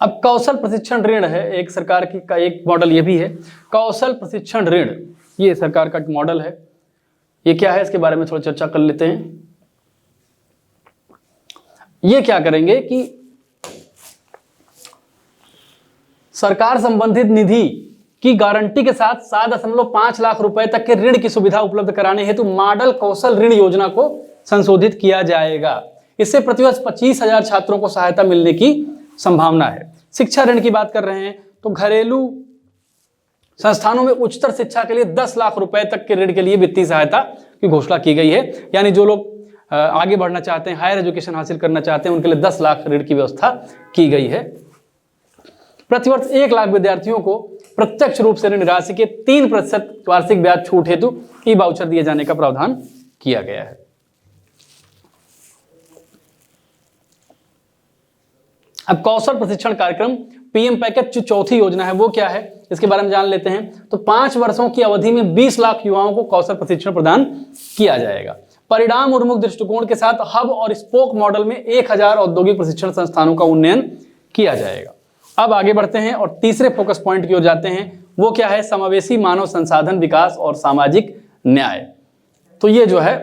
अब कौशल प्रशिक्षण ऋण है एक सरकार की का एक मॉडल, ये भी है कौशल प्रशिक्षण ऋण। ये सरकार का मॉडल है। ये क्या है इसके बारे में थोड़ा चर्चा कर लेते हैं। ये क्या करेंगे कि सरकार संबंधित निधि की गारंटी के साथ 7.5 लाख रुपए तक के ऋण की सुविधा उपलब्ध कराने हेतु मॉडल कौशल ऋण योजना को संशोधित किया जाएगा। इससे प्रतिवर्ष 25,000 छात्रों को सहायता मिलने की संभावना है। शिक्षा ऋण की बात कर रहे हैं तो घरेलू संस्थानों में उच्चतर शिक्षा के लिए 10 लाख रुपए तक के ऋण के लिए वित्तीय सहायता की घोषणा की गई है। यानी जो लोग आगे बढ़ना चाहते हैं, हायर एजुकेशन हासिल करना चाहते हैं, उनके लिए 10 लाख ऋण की व्यवस्था की गई है। प्रतिवर्ष 1 लाख विद्यार्थियों को प्रत्यक्ष रूप से ऋण राशि के 3% वार्षिक ब्याज छूट हेतु ई वाउचर दिए जाने का प्रावधान किया गया है। अब कौशल प्रशिक्षण कार्यक्रम पीएम पैकेज जो चौथी योजना है वो क्या है, इसके बारे में जान लेते हैं। तो 5 वर्षों की अवधि में 20 लाख युवाओं को कौशल प्रशिक्षण प्रदान किया जाएगा। परिणाम उन्मुख दृष्टिकोण के साथ हब और स्पोक मॉडल में 1000 औद्योगिक प्रशिक्षण संस्थानों का उन्नयन किया जाएगा। अब आगे बढ़ते हैं और तीसरे फोकस पॉइंट की ओर जाते हैं। वो क्या है, समावेशी मानव संसाधन विकास और सामाजिक न्याय। तो ये जो है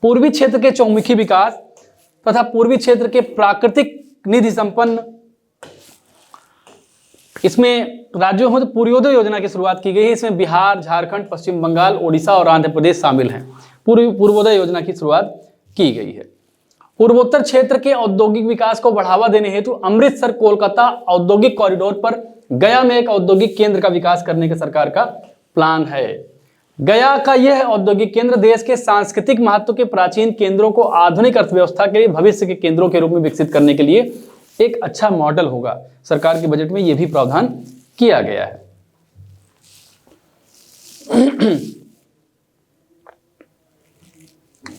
पूर्वी क्षेत्र के चौमुखी विकास तथा पूर्वी क्षेत्र के प्राकृतिक निधि संपन्न, इसमें राज्यों में तो पूर्वोदय योजना की शुरुआत की गई है। इसमें बिहार, झारखंड, पश्चिम बंगाल, ओडिशा और आंध्र प्रदेश शामिल हैं। पूर्वोदय योजना की शुरुआत की गई है। पूर्वोत्तर क्षेत्र के औद्योगिक विकास को बढ़ावा देने हेतु अमृतसर कोलकाता औद्योगिक कॉरिडोर पर गया में एक औद्योगिक केंद्र का विकास करने का सरकार का प्लान है। गया का यह औद्योगिक केंद्र देश के सांस्कृतिक महत्व के प्राचीन केंद्रों को आधुनिक अर्थव्यवस्था के लिए भविष्य के केंद्रों के रूप में विकसित करने के लिए एक अच्छा मॉडल होगा। सरकार के बजट में यह भी प्रावधान किया गया है।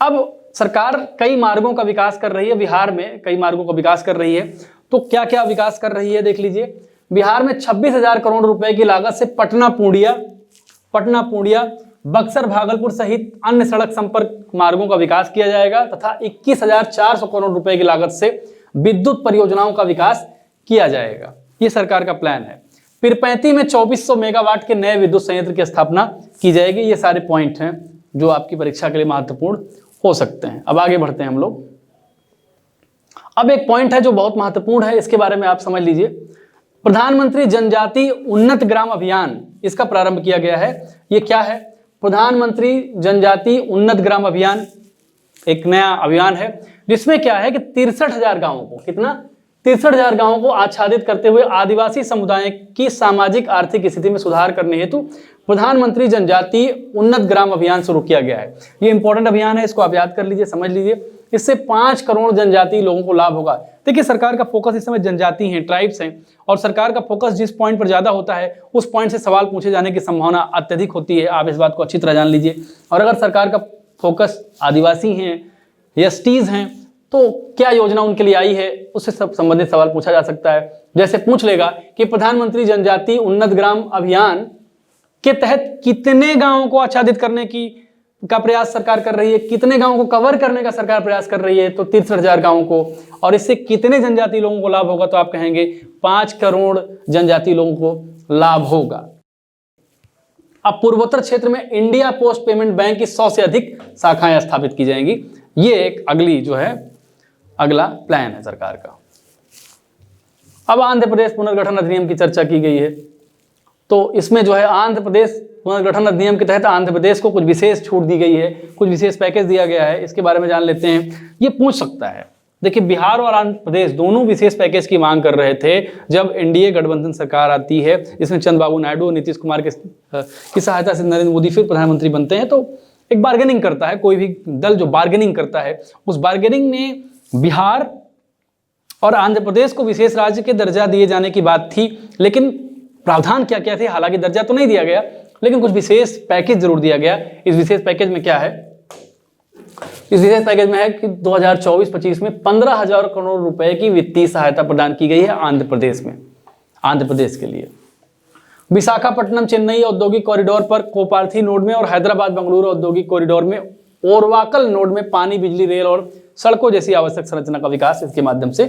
अब सरकार कई मार्गों का विकास कर रही है। बिहार में कई मार्गों का विकास कर रही है। तो क्या क्या विकास कर रही है देख लीजिए। बिहार में 26,000 करोड़ रुपए की लागत से पटना पूर्णिया बक्सर भागलपुर सहित अन्य सड़क संपर्क मार्गों का विकास किया जाएगा तथा 21,400 करोड़ रुपए की लागत से विद्युत परियोजनाओं का विकास किया जाएगा। ये सरकार का प्लान है। पीरपैंती में 2400 मेगावाट के नए विद्युत संयंत्र की स्थापना की जाएगी। ये सारे पॉइंट हैं जो आपकी परीक्षा के लिए महत्वपूर्ण हो सकते हैं। अब आगे बढ़ते हैं हम लोग। अब एक पॉइंट है जो बहुत महत्वपूर्ण है, इसके बारे में आप समझ लीजिए। प्रधानमंत्री जनजाति उन्नत ग्राम अभियान, इसका प्रारंभ किया गया है। ये क्या है? प्रधानमंत्री जनजाति उन्नत ग्राम अभियान एक नया अभियान है जिसमें क्या है कि 63,000 गांवों को, कितना, 63,000 गांवों को आच्छादित करते हुए आदिवासी समुदाय की सामाजिक आर्थिक स्थिति में सुधार करने हेतु प्रधानमंत्री जनजाति उन्नत ग्राम अभियान शुरू किया गया है। ये इंपॉर्टेंट अभियान है, इसको आप याद कर लीजिए, समझ लीजिए। इससे 5 करोड़ जनजाति लोगों को लाभ होगा। देखिए सरकार का फोकस इस समय जनजाति हैं, ट्राइब्स हैं, और सरकार का फोकस जिस पॉइंट पर ज्यादा होता है उस पॉइंट से सवाल पूछे जाने की संभावना अत्यधिक होती है। आप इस बात को अच्छी तरह जान लीजिए। और अगर सरकार का फोकस आदिवासी हैं, एसटीज हैं, तो क्या योजना उनके लिए आई है उससे संबंधित सवाल पूछा जा सकता है। जैसे पूछ लेगा कि प्रधानमंत्री जनजाति उन्नत ग्राम अभियान के तहत कितने गांवों को आच्छादित करने का प्रयास सरकार कर रही है, कितने गांवों को कवर करने का सरकार प्रयास कर रही है, तो 63,000 गांवों को, और इससे कितने जनजाति लोगों को लाभ होगा, तो आप कहेंगे 5 करोड़ जनजाति लोगों को लाभ होगा। अब पूर्वोत्तर क्षेत्र में इंडिया पोस्ट पेमेंट बैंक की 100 से अधिक शाखाएं स्थापित की जाएंगी। ये एक अगला प्लान है सरकार का। अब आंध्र प्रदेश पुनर्गठन अधिनियम की चर्चा की गई है, तो इसमें जो है आंध्र प्रदेश पुनर्गठन अधिनियम के तहत आंध्र प्रदेश को कुछ विशेष छूट दी गई है, कुछ विशेष पैकेज दिया गया है। इसके बारे में जान लेते हैं। ये पूछ सकता है। देखिए बिहार और आंध्र प्रदेश दोनों विशेष पैकेज की मांग कर रहे थे जब एनडीए गठबंधन सरकार आती है। इसमें चंद्रबाबू नायडू और नीतीश कुमार की सहायता से नरेंद्र मोदी फिर प्रधानमंत्री बनते हैं। तो एक बार्गेनिंग करता है, कोई भी दल जो बार्गेनिंग करता है, उस बार्गेनिंग में बिहार और आंध्र प्रदेश को विशेष राज्य के दर्जा दिए जाने की बात थी, लेकिन प्रावधान क्या क्या थे? हालांकि दर्जा तो नहीं दिया गया, लेकिन कुछ विशेष पैकेज जरूर दिया गया। इस विशेष पैकेज में क्या है? इस विशेष पैकेज में है कि 2024-25 में 15,000 करोड़ रुपए की वित्तीय सहायता प्रदान की गई है आंध्र प्रदेश में, आंध्र प्रदेश के लिए। विशाखापट्टनम चेन्नई औद्योगिक कॉरिडोर पर कोपार्थी नोड में और हैदराबाद बेंगलुरु औद्योगिक कॉरिडोर में ओरवाकल नोड में पानी, बिजली, रेल और सड़कों जैसी आवश्यक संरचना का विकास इसके माध्यम से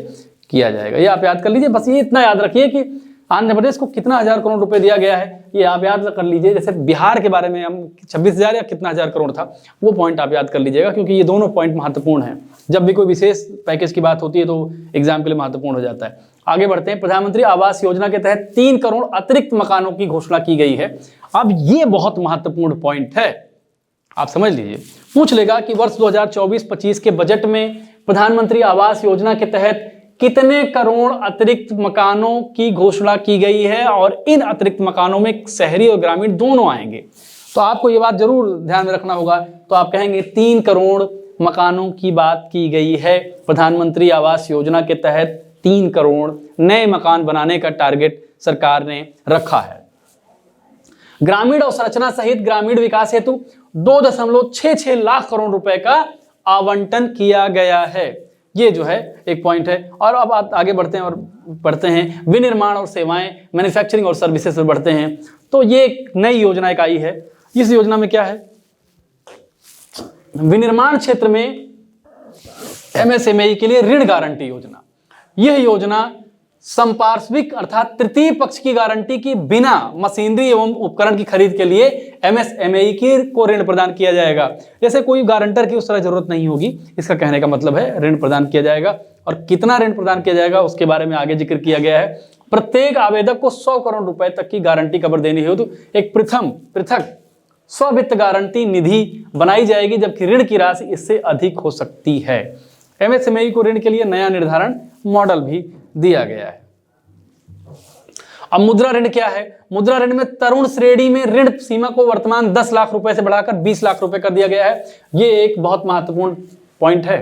किया जाएगा। ये आप याद कर लीजिए। बस ये इतना याद रखिए कि आंध्र प्रदेश को कितना 1000 करोड़ रुपए दिया गया है, ये आप याद कर लीजिए। जैसे बिहार के बारे में हम 26,000 या कितना 1000 करोड़ था, वो पॉइंट आप याद कर लीजिएगा, क्योंकि ये दोनों पॉइंट महत्वपूर्ण हैं। जब भी कोई विशेष पैकेज की बात होती है तो एग्जाम के लिए महत्वपूर्ण हो जाता है। आगे बढ़ते हैं। प्रधानमंत्री आवास योजना के तहत 3 करोड़ अतिरिक्त मकानों की घोषणा की गई है। अब ये बहुत महत्वपूर्ण पॉइंट है, आप समझ लीजिए। पूछ लेगा कि वर्ष 2024-25 के बजट में प्रधानमंत्री आवास योजना के तहत कितने करोड़ अतिरिक्त मकानों की घोषणा की गई है, और इन अतिरिक्त मकानों में शहरी और ग्रामीण दोनों आएंगे। तो आपको ये बात जरूर ध्यान में रखना होगा। तो आप कहेंगे 3 करोड़ मकानों की बात की गई है। प्रधानमंत्री आवास योजना के तहत 3 करोड़ नए मकान बनाने का टारगेट सरकार ने रखा है। ग्रामीण अवसंरचना सहित ग्रामीण विकास हेतु 2.66 लाख करोड़ रुपए का आवंटन किया गया है। ये जो है एक पॉइंट है। और अब आगे बढ़ते हैं और बढ़ते हैं विनिर्माण और सेवाएं, मैन्युफैक्चरिंग और सर्विसेज पर बढ़ते हैं। तो ये एक नई योजना एक आई है। इस योजना में क्या है? विनिर्माण क्षेत्र में एमएसएमई के लिए ऋण गारंटी योजना। यह योजना संपार्श्विक अर्थात तृतीय पक्ष की गारंटी की बिना मशीनरी एवं उपकरण की खरीद के लिए एमएसएमई को ऋण प्रदान किया जाएगा। जैसे कोई गारंटर की उस तरह जरूरत नहीं होगी, इसका कहने का मतलब है ऋण प्रदान किया जाएगा। और कितना ऋण प्रदान किया जाएगा उसके बारे में आगे जिक्र किया गया है। प्रत्येक आवेदक को 100 करोड़ रुपए तक की गारंटी कवर देनी हो तो एक पृथक स्ववित्त गारंटी निधि बनाई जाएगी, जबकि ऋण की राशि इससे अधिक हो सकती है। एमएसएमई को ऋण के लिए नया निर्धारण मॉडल भी दिया गया है। अब मुद्रा ऋण क्या है? मुद्रा ऋण में तरुण श्रेणी में ऋण सीमा को वर्तमान 10 लाख रुपए से बढ़ाकर 20 लाख रुपए कर दिया गया है। ये एक बहुत महत्वपूर्ण पॉइंट है।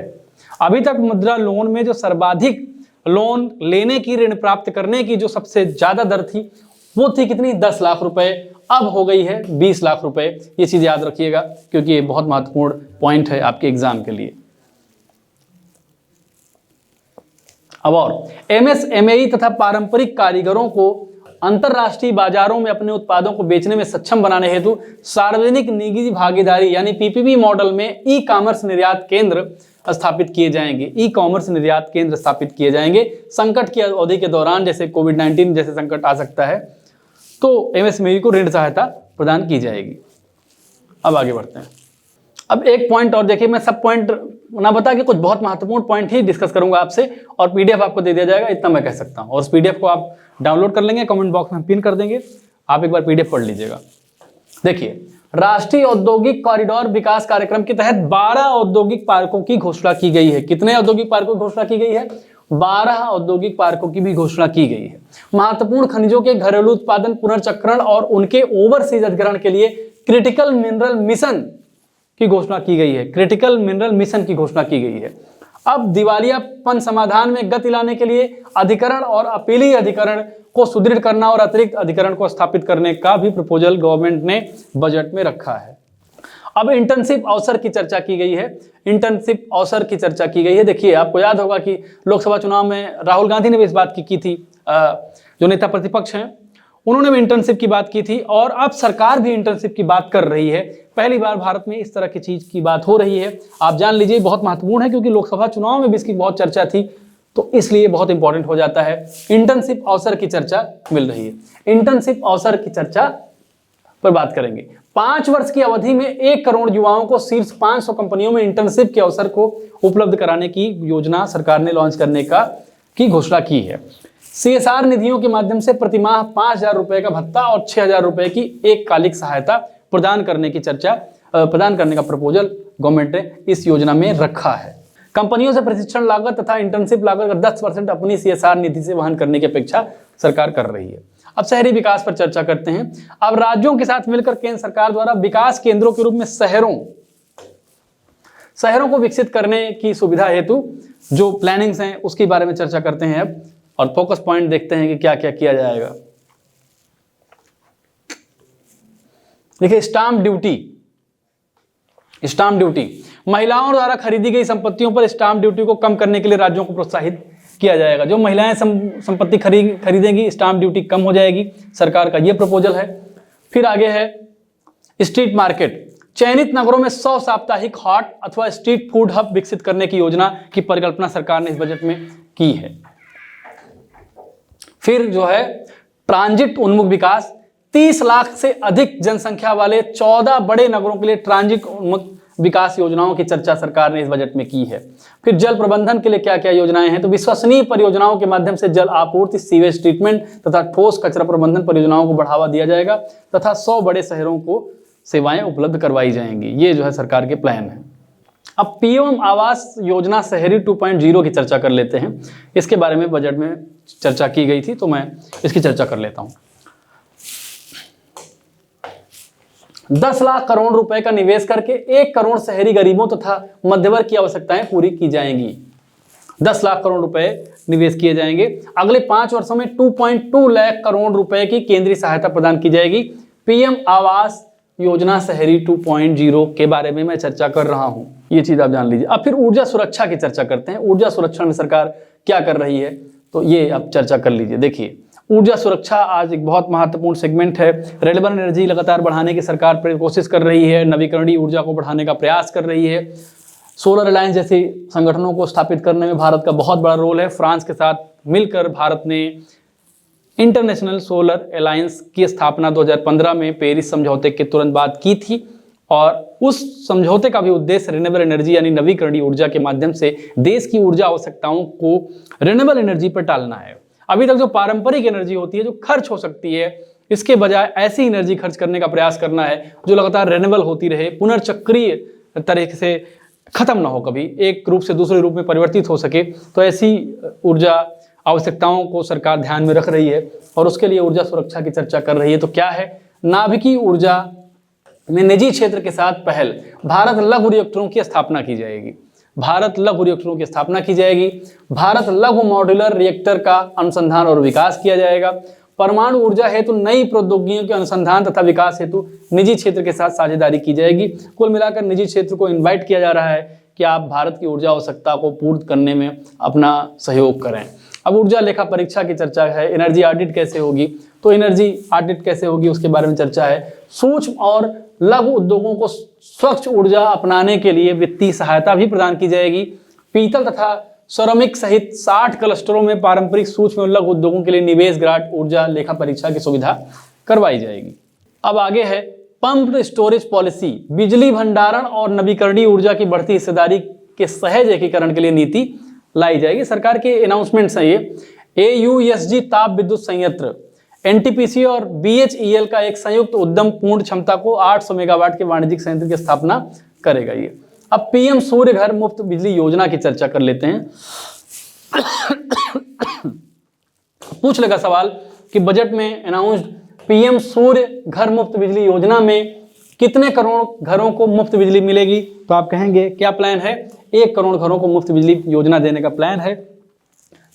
अभी तक मुद्रा लोन में जो सर्वाधिक लोन लेने की, ऋण प्राप्त करने की जो सबसे ज्यादा दर थी वो थी कितनी? 10 लाख रुपए। अब हो गई है 20 लाख रुपए। ये चीज याद रखिएगा क्योंकि ये बहुत महत्वपूर्ण पॉइंट है आपके एग्जाम के लिए। अब और एमएसएमई तथा पारंपरिक कारीगरों को अंतरराष्ट्रीय बाजारों में अपने उत्पादों को बेचने में सक्षम बनाने हेतु सार्वजनिक निजी भागीदारी यानी पीपीपी मॉडल में ई कॉमर्स निर्यात केंद्र स्थापित किए जाएंगे। ई कॉमर्स निर्यात केंद्र स्थापित किए जाएंगे। संकट की अवधि के दौरान जैसे कोविड-19 जैसे संकट आ सकता है तो एमएसएमई को ऋण सहायता प्रदान की जाएगी। अब आगे बढ़ते हैं। अब एक पॉइंट और देखिए, मैं सब पॉइंट ना बता के कुछ बहुत महत्वपूर्ण पॉइंट ही डिस्कस करूंगा आपसे और पीडीएफ आपको दे दिया जाएगा, इतना मैं कह सकता हूं। और उस पीडीएफ को आप डाउनलोड कर लेंगे, कमेंट बॉक्स में पिन कर देंगे, आप एक बार पीडीएफ पढ़ लीजिएगा। देखिए, राष्ट्रीय औद्योगिक कॉरिडोर विकास कार्यक्रम के तहत 12 औद्योगिक पार्कों की घोषणा की गई है। कितने औद्योगिक पार्कों की घोषणा की गई है? 12 औद्योगिक पार्कों की भी घोषणा की गई है। महत्वपूर्ण खनिजों के घरेलू उत्पादन, पुनर्चक्रण और उनके ओवरसीज अधिग्रहण के लिए क्रिटिकल मिनरल मिशन की घोषणा की गई है। क्रिटिकल मिनरल मिशन की घोषणा की गई है। अब दिवालियापन समाधान में गति लाने के लिए अधिकरण और अपीलीय अधिकरण को सुदृढ़ करना और अतिरिक्त अधिकरण को स्थापित करने का भी प्रपोजल गवर्नमेंट ने बजट में रखा है। अब इंटर्नशिप अवसर की चर्चा की गई है। इंटर्नशिप अवसर की चर्चा की गई है। देखिए, आपको याद होगा कि लोकसभा चुनाव में राहुल गांधी ने भी इस बात की थी, जो नेता प्रतिपक्ष हैं उन्होंने भी इंटर्नशिप की बात की थी और अब सरकार भी इंटर्नशिप की बात कर रही है। पहली बार भारत में इस तरह की चीज की बात हो रही है। आप जान लीजिए, बहुत महत्वपूर्ण है क्योंकि लोकसभा चुनाव में भी इसकी बहुत चर्चा थी, तो इसलिए बहुत इंपॉर्टेंट हो जाता है। इंटर्नशिप अवसर की चर्चा मिल रही है। इंटर्नशिप अवसर की चर्चा पर बात करेंगे। 5 वर्ष की अवधि में 1 करोड़ युवाओं को शीर्ष 500 कंपनियों में इंटर्नशिप के अवसर को उपलब्ध कराने की योजना सरकार ने लॉन्च करने की घोषणा की है। CSR निधियों के माध्यम से प्रतिमाह 5,000 रुपए का भत्ता और 6,000 रुपए की एक कालिक सहायता प्रदान करने का प्रपोजल गवर्नमेंट ने इस योजना में रखा है। कंपनियों से प्रशिक्षण लागत तथा इंटर्नशिप लागत का 10% अपनी CSR निधि से वहन करने की अपेक्षा सरकार कर रही है। अब शहरी विकास पर चर्चा करते हैं। अब राज्यों के साथ मिलकर केंद्र सरकार द्वारा विकास केंद्रों के रूप में शहरों को विकसित करने की सुविधा हेतु जो प्लानिंग्स हैं उसके बारे में चर्चा करते हैं अब, और फोकस पॉइंट देखते हैं कि क्या क्या किया जाएगा। देखिए, स्टाम्प ड्यूटी महिलाओं द्वारा खरीदी गई संपत्तियों पर स्टाम्प ड्यूटी को कम करने के लिए राज्यों को प्रोत्साहित किया जाएगा। जो महिलाएं संपत्ति खरीदेंगी, स्टाम्प ड्यूटी कम हो जाएगी। सरकार का यह प्रपोजल है। फिर आगे है स्ट्रीट मार्केट। चयनित नगरों में 100 साप्ताहिक हॉट अथवा स्ट्रीट फूड हब विकसित करने की योजना की परिकल्पना सरकार ने इस बजट में की है। फिर जो है ट्रांजिट उन्मुख विकास। 30 लाख से अधिक जनसंख्या वाले 14 बड़े नगरों के लिए ट्रांजिट उन्मुख विकास योजनाओं की चर्चा सरकार ने इस बजट में की है। फिर जल प्रबंधन के लिए क्या क्या योजनाएं हैं, तो विश्वसनीय परियोजनाओं के माध्यम से जल आपूर्ति, सीवेज ट्रीटमेंट तथा ठोस कचरा प्रबंधन परियोजनाओं को बढ़ावा दिया जाएगा तथा 100 बड़े शहरों को सेवाएं उपलब्ध करवाई जाएंगी। ये जो है सरकार के प्लान है। अब पीएम आवास योजना शहरी 2.0 की चर्चा कर लेते हैं। इसके बारे में बजट में चर्चा की गई थी, तो मैं इसकी चर्चा कर लेता हूं। 10 लाख करोड़ रुपए का निवेश करके 1 करोड़ शहरी गरीबों तथा मध्यवर्ग की आवश्यकताएं पूरी की जाएंगी। 10 लाख करोड़ रुपए निवेश किए जाएंगे। अगले 5 वर्षों में 2.2 लाख करोड़ रुपए की केंद्रीय सहायता प्रदान की जाएगी। पीएम आवास योजना शहरी 2.0 के बारे में मैं चर्चा कर रहा हूं, ये चीज आप जान लीजिए। अब फिर ऊर्जा सुरक्षा की चर्चा करते हैं। ऊर्जा सुरक्षा में सरकार क्या कर रही है, तो ये आप चर्चा कर लीजिए। देखिए, ऊर्जा सुरक्षा आज एक बहुत महत्वपूर्ण सेगमेंट है। रिन्यूएबल एनर्जी लगातार बढ़ाने की सरकार कोशिश कर रही है। नवीकरणीय ऊर्जा को बढ़ाने का प्रयास कर रही है। सोलर अलायंस जैसे संगठनों को स्थापित करने में भारत का बहुत बड़ा रोल है। फ्रांस के साथ मिलकर भारत ने इंटरनेशनल सोलर अलायंस की स्थापना 2015 में पेरिस समझौते के तुरंत बाद की थी और उस समझौते का भी उद्देश्य रिन्यूएबल एनर्जी यानी नवीकरणीय ऊर्जा के माध्यम से देश की ऊर्जा आवश्यकताओं को रिन्यूएबल एनर्जी पर टालना है। अभी तक जो पारंपरिक एनर्जी होती है, जो खर्च हो सकती है, इसके बजाय ऐसी एनर्जी खर्च करने का प्रयास करना है जो लगातार रिन्यूएबल होती रहे, पुनर्चक्रीय तरीके से खत्म ना हो, कभी एक रूप से दूसरे रूप में परिवर्तित हो सके। तो ऐसी ऊर्जा आवश्यकताओं को सरकार ध्यान में रख रही है और उसके लिए ऊर्जा सुरक्षा की चर्चा कर रही है। तो क्या है, नाभिकीय ऊर्जा में निजी क्षेत्र के साथ पहल, भारत लघु रिएक्टरों की स्थापना की जाएगी। भारत लघु रिएक्टरों की स्थापना की जाएगी। भारत लघु मॉड्यूलर रिएक्टर का अनुसंधान और विकास किया जाएगा। परमाणु ऊर्जा हेतु नई प्रौद्योगिकियों के अनुसंधान तथा विकास हेतु निजी क्षेत्र के साथ साझेदारी की जाएगी। कुल मिलाकर निजी क्षेत्र को इनवाइट किया जा रहा है कि आप भारत की ऊर्जा आवश्यकता को पूर्ण करने में अपना सहयोग करें। अब ऊर्जा लेखा परीक्षा की चर्चा है। एनर्जी ऑडिट कैसे होगी, तो एनर्जी ऑडिट कैसे होगी उसके बारे में चर्चा है। सूक्ष्म और लघु उद्योगों को स्वच्छ ऊर्जा अपनाने के लिए वित्तीय सहायता भी प्रदान की जाएगी। पीतल तथा सिरेमिक सहित 60 क्लस्टरों में पारंपरिक सूक्ष्म और लघु उद्योगों के लिए निवेश ग्रांट ऊर्जा लेखा परीक्षा की सुविधा करवाई जाएगी। अब आगे है पंप्ड स्टोरेज पॉलिसी। बिजली भंडारण और नवीकरणीय ऊर्जा की बढ़ती हिस्सेदारी के सहज एकीकरण के लिए नीति लाई जाएगी। सरकार के अनाउंसमेंट्स हैं ये। AUSG ताप विद्युत संयंत्र NTPC और BHEL का एक संयुक्त उद्यम पूर्ण क्षमता को 800 मेगावाट के वाणिज्यिक संयंत्र की स्थापना करेगा। ये अब PM सूर्य घर मुफ्त बिजली योजना की चर्चा कर लेते हैं। पूछ लेगा सवाल कि बजट में अनाउंस्ड PM सूर्य घर मुफ्त बिजली योजना में कितने करोड़ घरों को मुफ्त बिजली मिलेगी, तो आप कहेंगे क्या प्लान है? 1 करोड़ घरों को मुफ्त बिजली योजना देने का प्लान है।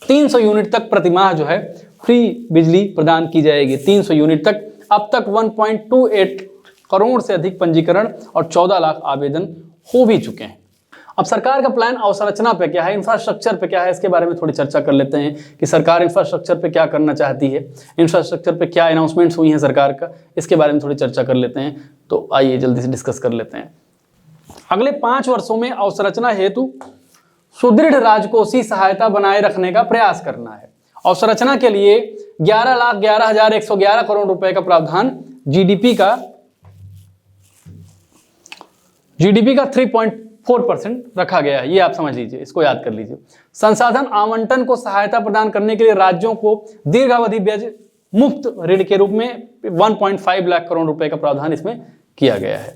300 यूनिट तक प्रतिमाह जो है फ्री बिजली प्रदान की जाएगी। 300 यूनिट तक। अब तक 1.28 करोड़ से अधिक पंजीकरण और 14 लाख आवेदन हो भी चुके हैं। अब सरकार का प्लान अवसंरचना पे क्या है, इंफ्रास्ट्रक्चर पे क्या है, इसके बारे में थोड़ी चर्चा कर लेते हैं कि सरकार इंफ्रास्ट्रक्चर पे क्या करना चाहती है, इंफ्रास्ट्रक्चर पे क्या अनाउंसमेंट्स हुई हैं सरकार का, इसके बारे में थोड़ी चर्चा कर लेते हैं। तो आइए जल्दी से डिस्कस कर लेते हैं। अगले 5 वर्षों में अवसंरचना हेतु सुदृढ़ राजकोषीय सहायता बनाए रखने का प्रयास करना है। अवसंरचना के लिए 11,11,111 करोड़ रुपए का प्रावधान जीडीपी का 3.4% रखा गया है। ये आप समझ लीजिए, इसको याद कर लीजिए। संसाधन आवंटन को सहायता प्रदान करने के लिए राज्यों को दीर्घावधि ब्याज मुक्त ऋण के रूप में 1.5 लाख करोड़ रुपए का प्रावधान इसमें किया गया है।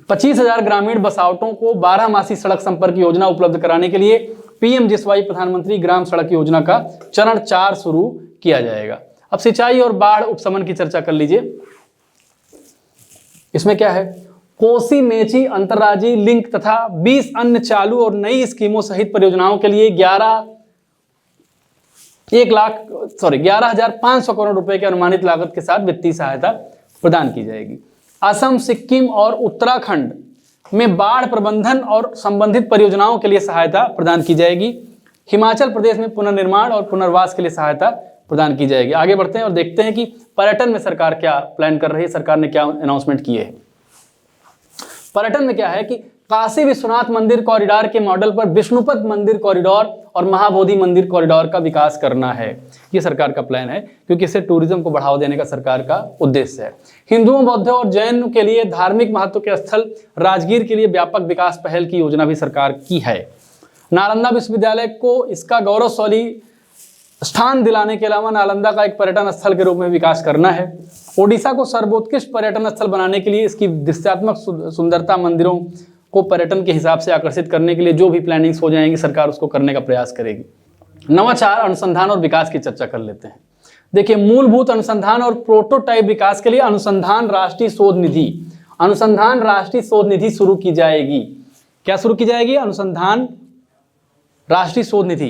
25,000 ग्रामीण बसावटों को 12 मासी सड़क संपर्क योजना उपलब्ध कराने के लिए PMGSY प्रधानमंत्री ग्राम सड़क योजना का चरण 4 शुरू किया जाएगा। अब सिंचाई और बाढ़ उपशमन की चर्चा कर लीजिए। इसमें क्या है? कोसी मेची अंतर्राज्यीय लिंक तथा 20 अन्य चालू और नई स्कीमों सहित परियोजनाओं के लिए 11,500 करोड़ रुपए के अनुमानित लागत के साथ वित्तीय सहायता प्रदान की जाएगी। असम, सिक्किम और उत्तराखंड में बाढ़ प्रबंधन और संबंधित परियोजनाओं के लिए सहायता प्रदान की जाएगी। हिमाचल प्रदेश में पुनर्निर्माण और पुनर्वास के लिए सहायता प्रदान की जाएगी। आगे बढ़ते हैं और देखते हैं कि पर्यटन में सरकार क्या प्लान कर रही है, सरकार ने क्या अनाउंसमेंट किए हैं। पर्यटन में क्या है कि काशी विश्वनाथ मंदिर कॉरिडोर के मॉडल पर विष्णुपद मंदिर कॉरिडोर और महाबोधि मंदिर कॉरिडोर का विकास करना है। ये सरकार का प्लान है, क्योंकि इससे टूरिज्म को बढ़ावा देने का सरकार का उद्देश्य है। हिंदुओं, बौद्धों और जैन के लिए धार्मिक महत्व के स्थल राजगीर के लिए व्यापक विकास पहल की योजना भी सरकार की है। नालंदा विश्वविद्यालय को इसका गौरवशाली स्थान दिलाने के अलावा नालंदा का एक पर्यटन स्थल के रूप में विकास करना है। ओडिशा को सर्वोत्कृष्ट पर्यटन स्थल बनाने के लिए इसकी दृश्यात्मक सुंदरता, मंदिरों को पर्यटन के हिसाब से आकर्षित करने के लिए जो भी प्लानिंग्स हो जाएंगी सरकार उसको करने का प्रयास करेगी। नवाचार, अनुसंधान और विकास की चर्चा कर लेते हैं। देखिए, मूलभूत अनुसंधान और प्रोटोटाइप विकास के लिए अनुसंधान राष्ट्रीय शोध निधि शुरू की जाएगी। क्या शुरू की जाएगी? अनुसंधान राष्ट्रीय शोध निधि।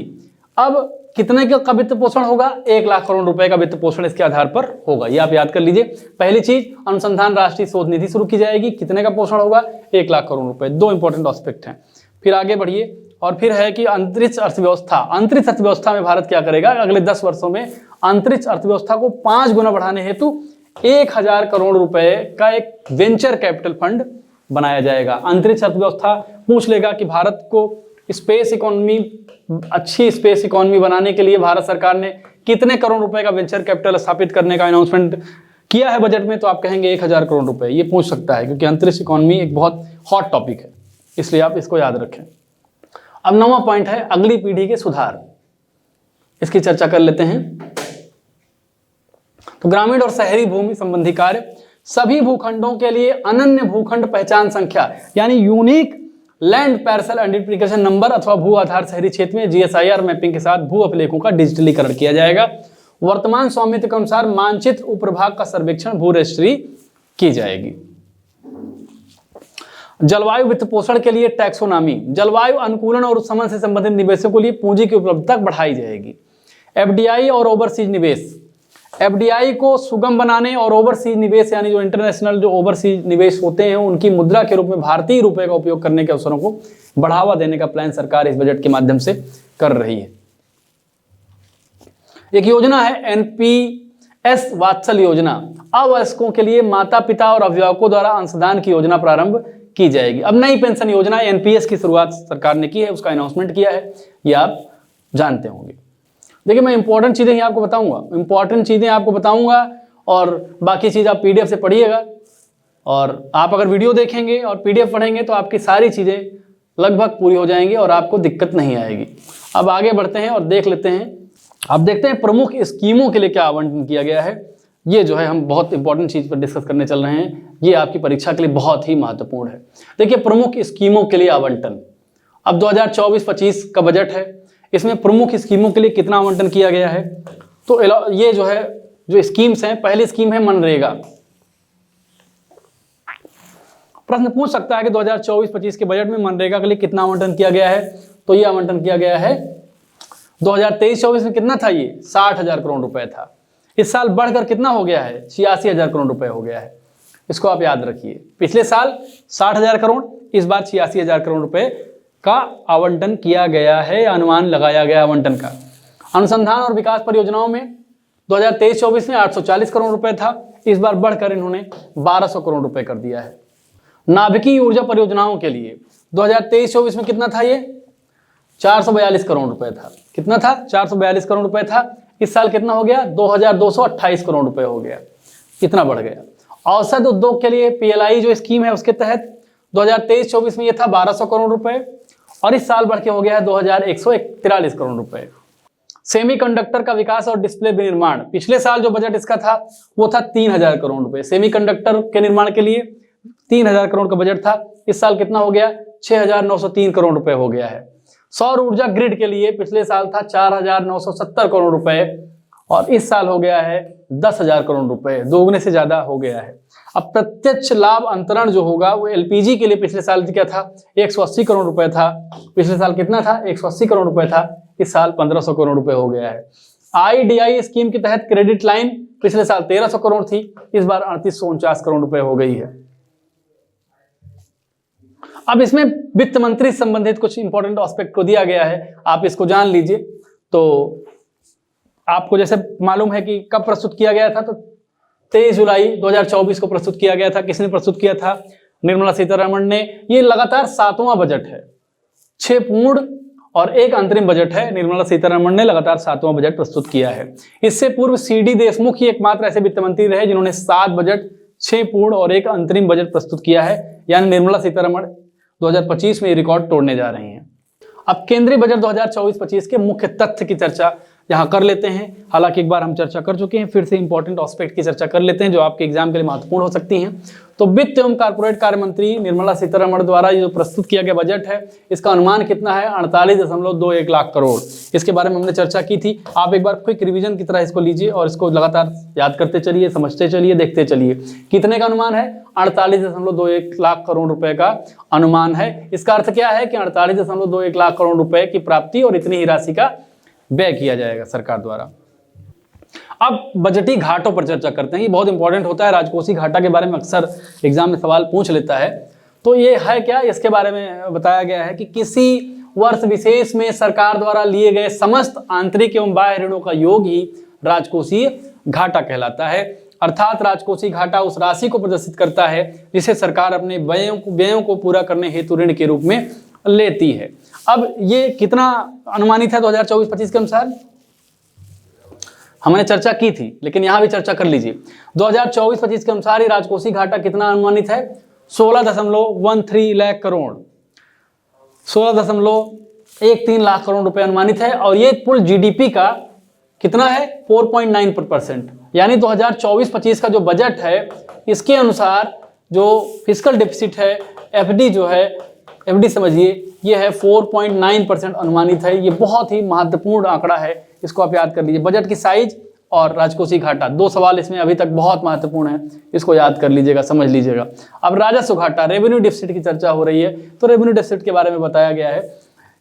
अब कितने का वित्त पोषण होगा? 1 लाख करोड़ रुपए का वित्त पोषण इसके आधार पर होगा। ये आप याद कर लीजिए। पहली चीज, अनुसंधान राष्ट्रीय शोध निधि शुरू की जाएगी। कितने का पोषण होगा? 1 लाख करोड़ रुपए। 2 इंपॉर्टेंट एस्पेक्ट हैं। फिर आगे बढ़िए और फिर है कि अंतरिक्ष अर्थव्यवस्था। अंतरिक्ष अर्थव्यवस्था में भारत क्या करेगा? अगले 10 वर्षों में अंतरिक्ष अर्थव्यवस्था को 5 गुना बढ़ाने हेतु 1000 करोड़ रुपए का एक वेंचर कैपिटल फंड बनाया जाएगा। अंतरिक्ष अर्थव्यवस्था पूछ लेगा कि भारत को स्पेस इकोनॉमी, अच्छी स्पेस इकोनॉमी बनाने के लिए भारत सरकार ने कितने करोड़ रुपए का वेंचर कैपिटल स्थापित करने का अनाउंसमेंट किया है बजट में, तो आप कहेंगे 1000 करोड़ रुपए। ये पूछ सकता है क्योंकि अंतरिक्ष इकोनॉमी एक बहुत हॉट टॉपिक है, इसलिए आप इसको याद रखें। अब 9वां पॉइंट है अगली पीढ़ी के सुधार। इसकी चर्चा कर लेते हैं। तो ग्रामीण और शहरी भूमि संबंधी कार्य, सभी भूखंडों के लिए अनन्य भूखंड पहचान संख्या यानी unique land parcel identification number अथवा भू आधार शहरी क्षेत्र में GSIR मैपिंग के साथ भू अभिलेखों का डिजिटलीकरण किया जाएगा। वर्तमान स्वामित्व के अनुसार मानचित्र उपप्रभाग का सर्वेक्षण भू रजिस्ट्री की जाएगी। जलवायु वित्त पोषण के लिए टैक्सोनॉमी, जलवायु अनुकूलन और उपशमन से संबंधित निवेशों के लिए पूंजी की उपलब्धता बढ़ाई जाएगी। FDI और ओवरसीज निवेश, FDI को सुगम बनाने और ओवरसीज निवेश यानी जो इंटरनेशनल जो ओवरसीज निवेश होते हैं उनकी मुद्रा के रूप में भारतीय रुपए का उपयोग करने के अवसरों को बढ़ावा देने का प्लान सरकार इस बजट के माध्यम से कर रही है। एक योजना है एनपीएस वात्सल योजना, अवयस्कों के लिए माता पिता और अभिभावकों द्वारा अंशदान की योजना प्रारंभ की जाएगी। अब नई पेंशन योजना एनपीएस की शुरुआत सरकार ने की है, उसका अनाउंसमेंट किया है, ये आप जानते होंगे। देखिए मैं इंपॉर्टेंट चीजें ही आपको बताऊंगा, और बाकी चीज आप पीडीएफ से पढ़िएगा, और आप अगर वीडियो देखेंगे और पीडीएफ पढ़ेंगे तो आपकी सारी चीजें लगभग पूरी हो जाएंगी और आपको दिक्कत नहीं आएगी। अब आगे बढ़ते हैं और देख लेते हैं। अब देखते हैं प्रमुख स्कीमों के लिए क्या आवंटन किया गया है। ये जो है हम बहुत इंपॉर्टेंट चीज पर डिस्कस करने चल रहे हैं, ये आपकी परीक्षा के लिए बहुत ही महत्वपूर्ण है। देखिए प्रमुख स्कीमों के लिए आवंटन, अब 2024-25 का बजट है, इसमें प्रमुख स्कीमों के लिए कितना आवंटन किया गया है। तो ये जो है जो स्कीम्स हैं, पहली स्कीम है मनरेगा। प्रश्न पूछ सकता है कि 2024-25 के बजट में मनरेगा के लिए कितना आवंटन किया गया है। तो ये आवंटन किया गया है 2023-24 में कितना था, ये 60,000 करोड़ रुपए था। इस साल बढ़कर कितना हो गया है, 86,000 करोड़ रुपए हो गया है। इसको आप याद रखिए, पिछले साल 60,000 करोड़, इस बार 86,000 करोड़ रुपए का आवंटन किया गया है, अनुमान लगाया गया आवंटन का। अनुसंधान और विकास परियोजनाओं में 2023-24 में 840 करोड़ रुपए था, इस बार बढ़कर इन्होंने 1200 करोड़ रुपए कर दिया है। नाभिकीय ऊर्जा परियोजनाओं के लिए 2023-24 में कितना था, ये 442 करोड़ रुपए था। कितना था, 442 करोड़ रुपए था। इस साल कितना हो गया, 2228 करोड़ रुपए हो गया, इतना बढ़ गया। औषध उद्योग के लिए पीएलआई जो स्कीम है उसके तहत 2023-24 में ये था 1200 करोड़ रुपए, और इस साल बढ़ के हो गया है 2143 करोड़ रुपए। सेमीकंडक्टर का विकास और डिस्प्ले विनिर्माण, पिछले साल जो बजट इसका था वो था 3000 करोड़ रुपए। सेमीकंडक्टर के निर्माण के लिए 3000 करोड़ का बजट था, इस साल कितना हो गया, 6903 करोड़ रुपए हो गया है। सौर ऊर्जा ग्रिड के लिए पिछले साल था 4970 करोड़ रुपए, और इस साल हो गया है 10,000 करोड़ रुपए, दोगुने से ज्यादा हो गया है। अब प्रत्यक्ष लाभ अंतरण जो होगा वो एलपीजी के लिए पिछले साल क्या था, 180 करोड़ रुपए था। पिछले साल कितना था, 180 करोड़ रुपए था, इस साल 1500 करोड़ रुपए हो गया है। आईडीआई स्कीम के तहत क्रेडिट लाइन पिछले साल 1300 करोड़ थी, इस बार 3849 करोड़ रुपए हो गई है। अब इसमें वित्त मंत्री से संबंधित कुछ इंपॉर्टेंट एस्पेक्ट को दिया गया है, आप इसको जान लीजिए। तो आपको जैसे मालूम है कि कब प्रस्तुत किया गया था, तो 23 जुलाई 2024 को प्रस्तुत किया गया था। किसने प्रस्तुत किया था, निर्मला सीतारमण ने। ये लगातार 7वां बजट है, 6 पूर्ण और 1 अंतरिम बजट है। निर्मला सीतारमण ने लगातार 7वां बजट प्रस्तुत किया है। इससे पूर्व सीडी देशमुख ही एकमात्र ऐसे वित्त मंत्री रहे जिन्होंने 7 बजट, 6 पूर्ण और 1 अंतरिम बजट प्रस्तुत किया है, यानी निर्मला सीतारमण 2025 में ये रिकॉर्ड तोड़ने जा रही हैं। अब केंद्रीय बजट 2024-25 के मुख्य तथ्य की चर्चा यहाँ कर लेते हैं। हालांकि एक बार हम चर्चा कर चुके हैं, फिर से इंपॉर्टेंट एस्पेक्ट की चर्चा कर लेते हैं जो आपके एग्जाम के लिए महत्वपूर्ण हो सकती हैं। तो वित्त एवं कारपोरेट कार्य मंत्री निर्मला सीतारमण द्वारा ये जो प्रस्तुत किया गया बजट है, इसका अनुमान कितना है, 48.21 लाख करोड़। इसके बारे में हमने चर्चा की थी, आप एक बार क्विक रिवीजन की तरह इसको लीजिए और इसको लगातार याद करते चलिए, समझते चलिए, देखते चलिए। कितने का अनुमान है, 48.21 लाख करोड़ रुपए का अनुमान है। इसका अर्थ क्या है कि 48.21 लाख करोड़ रुपए की प्राप्ति और इतनी ही राशि का व्यय किया जाएगा सरकार द्वारा। अब बजटी घाटों पर चर्चा करते हैं, ये बहुत इंपॉर्टेंट होता है। राजकोषीय घाटा के बारे में अक्सर एग्जाम में सवाल पूछ लेता है, तो ये है क्या, इसके बारे में बताया गया है कि किसी वर्ष विशेष में सरकार द्वारा लिए गए समस्त आंतरिक एवं बाह्य ऋणों का योग ही राजकोषीय घाटा कहलाता है। अर्थात राजकोषीय घाटा उस राशि को प्रदर्शित करता है जिसे सरकार अपने व्ययों को पूरा करने हेतु ऋण के रूप में लेती है। अब ये कितना अनुमानित है 2024-25 के अनुसार, हमने चर्चा की थी लेकिन यहां भी चर्चा कर लीजिए। 2024-25 के अनुसार ये राजकोषीय घाटा कितना अनुमानित है, 16.13 लाख करोड़, 16.13 लाख करोड़ रुपए अनुमानित है। और ये कुल जीडीपी का कितना है, 4.9%। यानी 2024-25 का जो बजट है इसके अनुसार जो फिस्कल डेफिसिट है, एफडी जो है, एफडी समझिए, ये है 4.9% अनुमानित है। ये बहुत ही महत्वपूर्ण आंकड़ा है, इसको आप याद कर लीजिए। बजट की साइज और राजकोषीय घाटा, 2 सवाल इसमें अभी तक बहुत महत्वपूर्ण है, इसको याद कर लीजिएगा, समझ लीजिएगा। अब राजस्व घाटा, रेवेन्यू डेफिसिट की चर्चा हो रही है, तो रेवेन्यू डेफिसिट के बारे में बताया गया है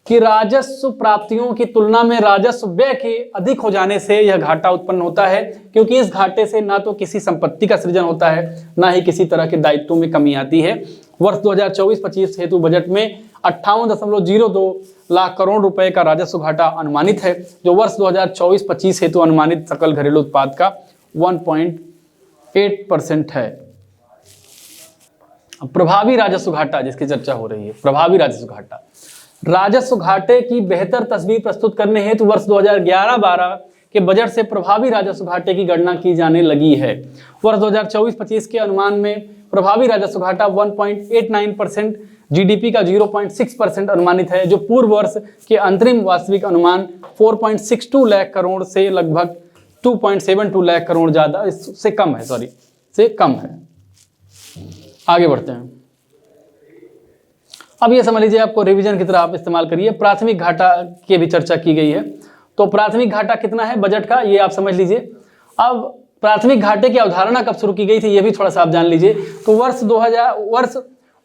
कि राजस्व प्राप्तियों की तुलना में राजस्व व्यय के अधिक हो जाने से यह घाटा उत्पन्न होता है, क्योंकि इस घाटे से ना तो किसी संपत्ति का सृजन होता है, ना ही किसी तरह के दायित्वों में कमी आती है। वर्ष 2024-25 हेतु बजट में 58.02 लाख करोड़ रुपए का राजस्व घाटा अनुमानित है, जो वर्ष 2024-25 हेतु अनुमानित सकल घरेलू उत्पाद का 1.8% है। प्रभावी राजस्व घाटा जिसकी चर्चा हो रही है, प्रभावी राजस्व घाटे की बेहतर तस्वीर प्रस्तुत करने हेतु वर्ष 2011-12 के बजट से प्रभावी राजस्व घाटे की गणना की जाने लगी है। वर्ष 2024-25 के अनुमान में प्रभावी राजस्व घाटा 1.89%, जीडीपी का 0.6% अनुमानित है, जो पूर्व वर्ष के अंतरिम वास्तविक अनुमान 4.62 लाख करोड़ से लगभग 2.72 लाख करोड़ ज्यादा से कम है। आगे बढ़ते हैं। अब ये समझ लीजिए, आपको रिवीजन की तरह आप इस्तेमाल करिए। प्राथमिक घाटा की भी चर्चा की गई है, तो प्राथमिक घाटा कितना है बजट का, ये आप समझ लीजिए। अब प्राथमिक घाटे की अवधारणा कब शुरू की गई थी, ये भी थोड़ा सा आप जान लीजिए। तो वर्ष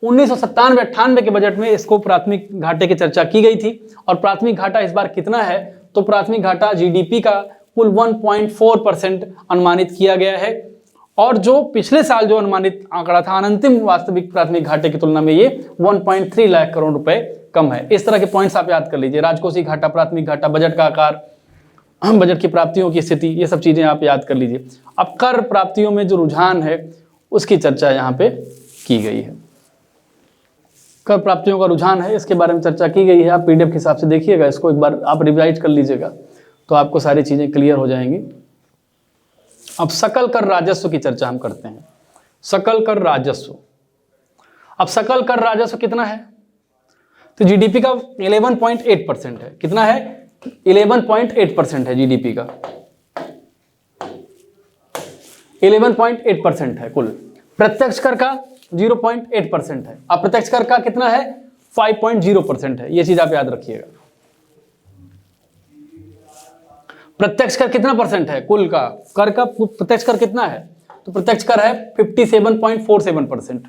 1997-98 के बजट में इसको प्राथमिक घाटे की चर्चा की गई थी। और प्राथमिक घाटा इस बार कितना है, तो प्राथमिक घाटा जीडीपी का कुल 1.4% अनुमानित किया गया है। और जो पिछले साल जो अनुमानित आंकड़ा था अनंतिम वास्तविक प्राथमिक घाटे की तुलना में ये 1.3 लाख करोड़ रुपए कम है। इस तरह के पॉइंट्स आप याद कर लीजिए। राजकोषीय घाटा, प्राथमिक घाटा, बजट का आकार, बजट की प्राप्तियों की स्थिति, ये सब चीजें आप याद कर लीजिए। अब कर प्राप्तियों में जो रुझान है उसकी चर्चा यहाँ पे की गई है। कर प्राप्तियों का रुझान है, इसके बारे में चर्चा की गई है। आप पीडीएफ के हिसाब से देखिएगा, इसको एक बार आप रिवाइज कर लीजिएगा तो आपको सारी चीजें क्लियर हो जाएंगी। अब सकल कर राजस्व की चर्चा हम करते हैं। सकल कर राजस्व, अब सकल कर राजस्व कितना है, तो जीडीपी का 11.8% है। कितना है, 11.8% है जीडीपी का, 11.8% है कुल। प्रत्यक्ष कर का 0.8% है। अप्रत्यक्ष कर का कितना है, 5.0% है। ये चीज आप याद रखिएगा। प्रत्यक्ष कर कितना परसेंट है कुल का, कर का प्रत्यक्ष कर कितना है, तो प्रत्यक्ष कर है 57.47%।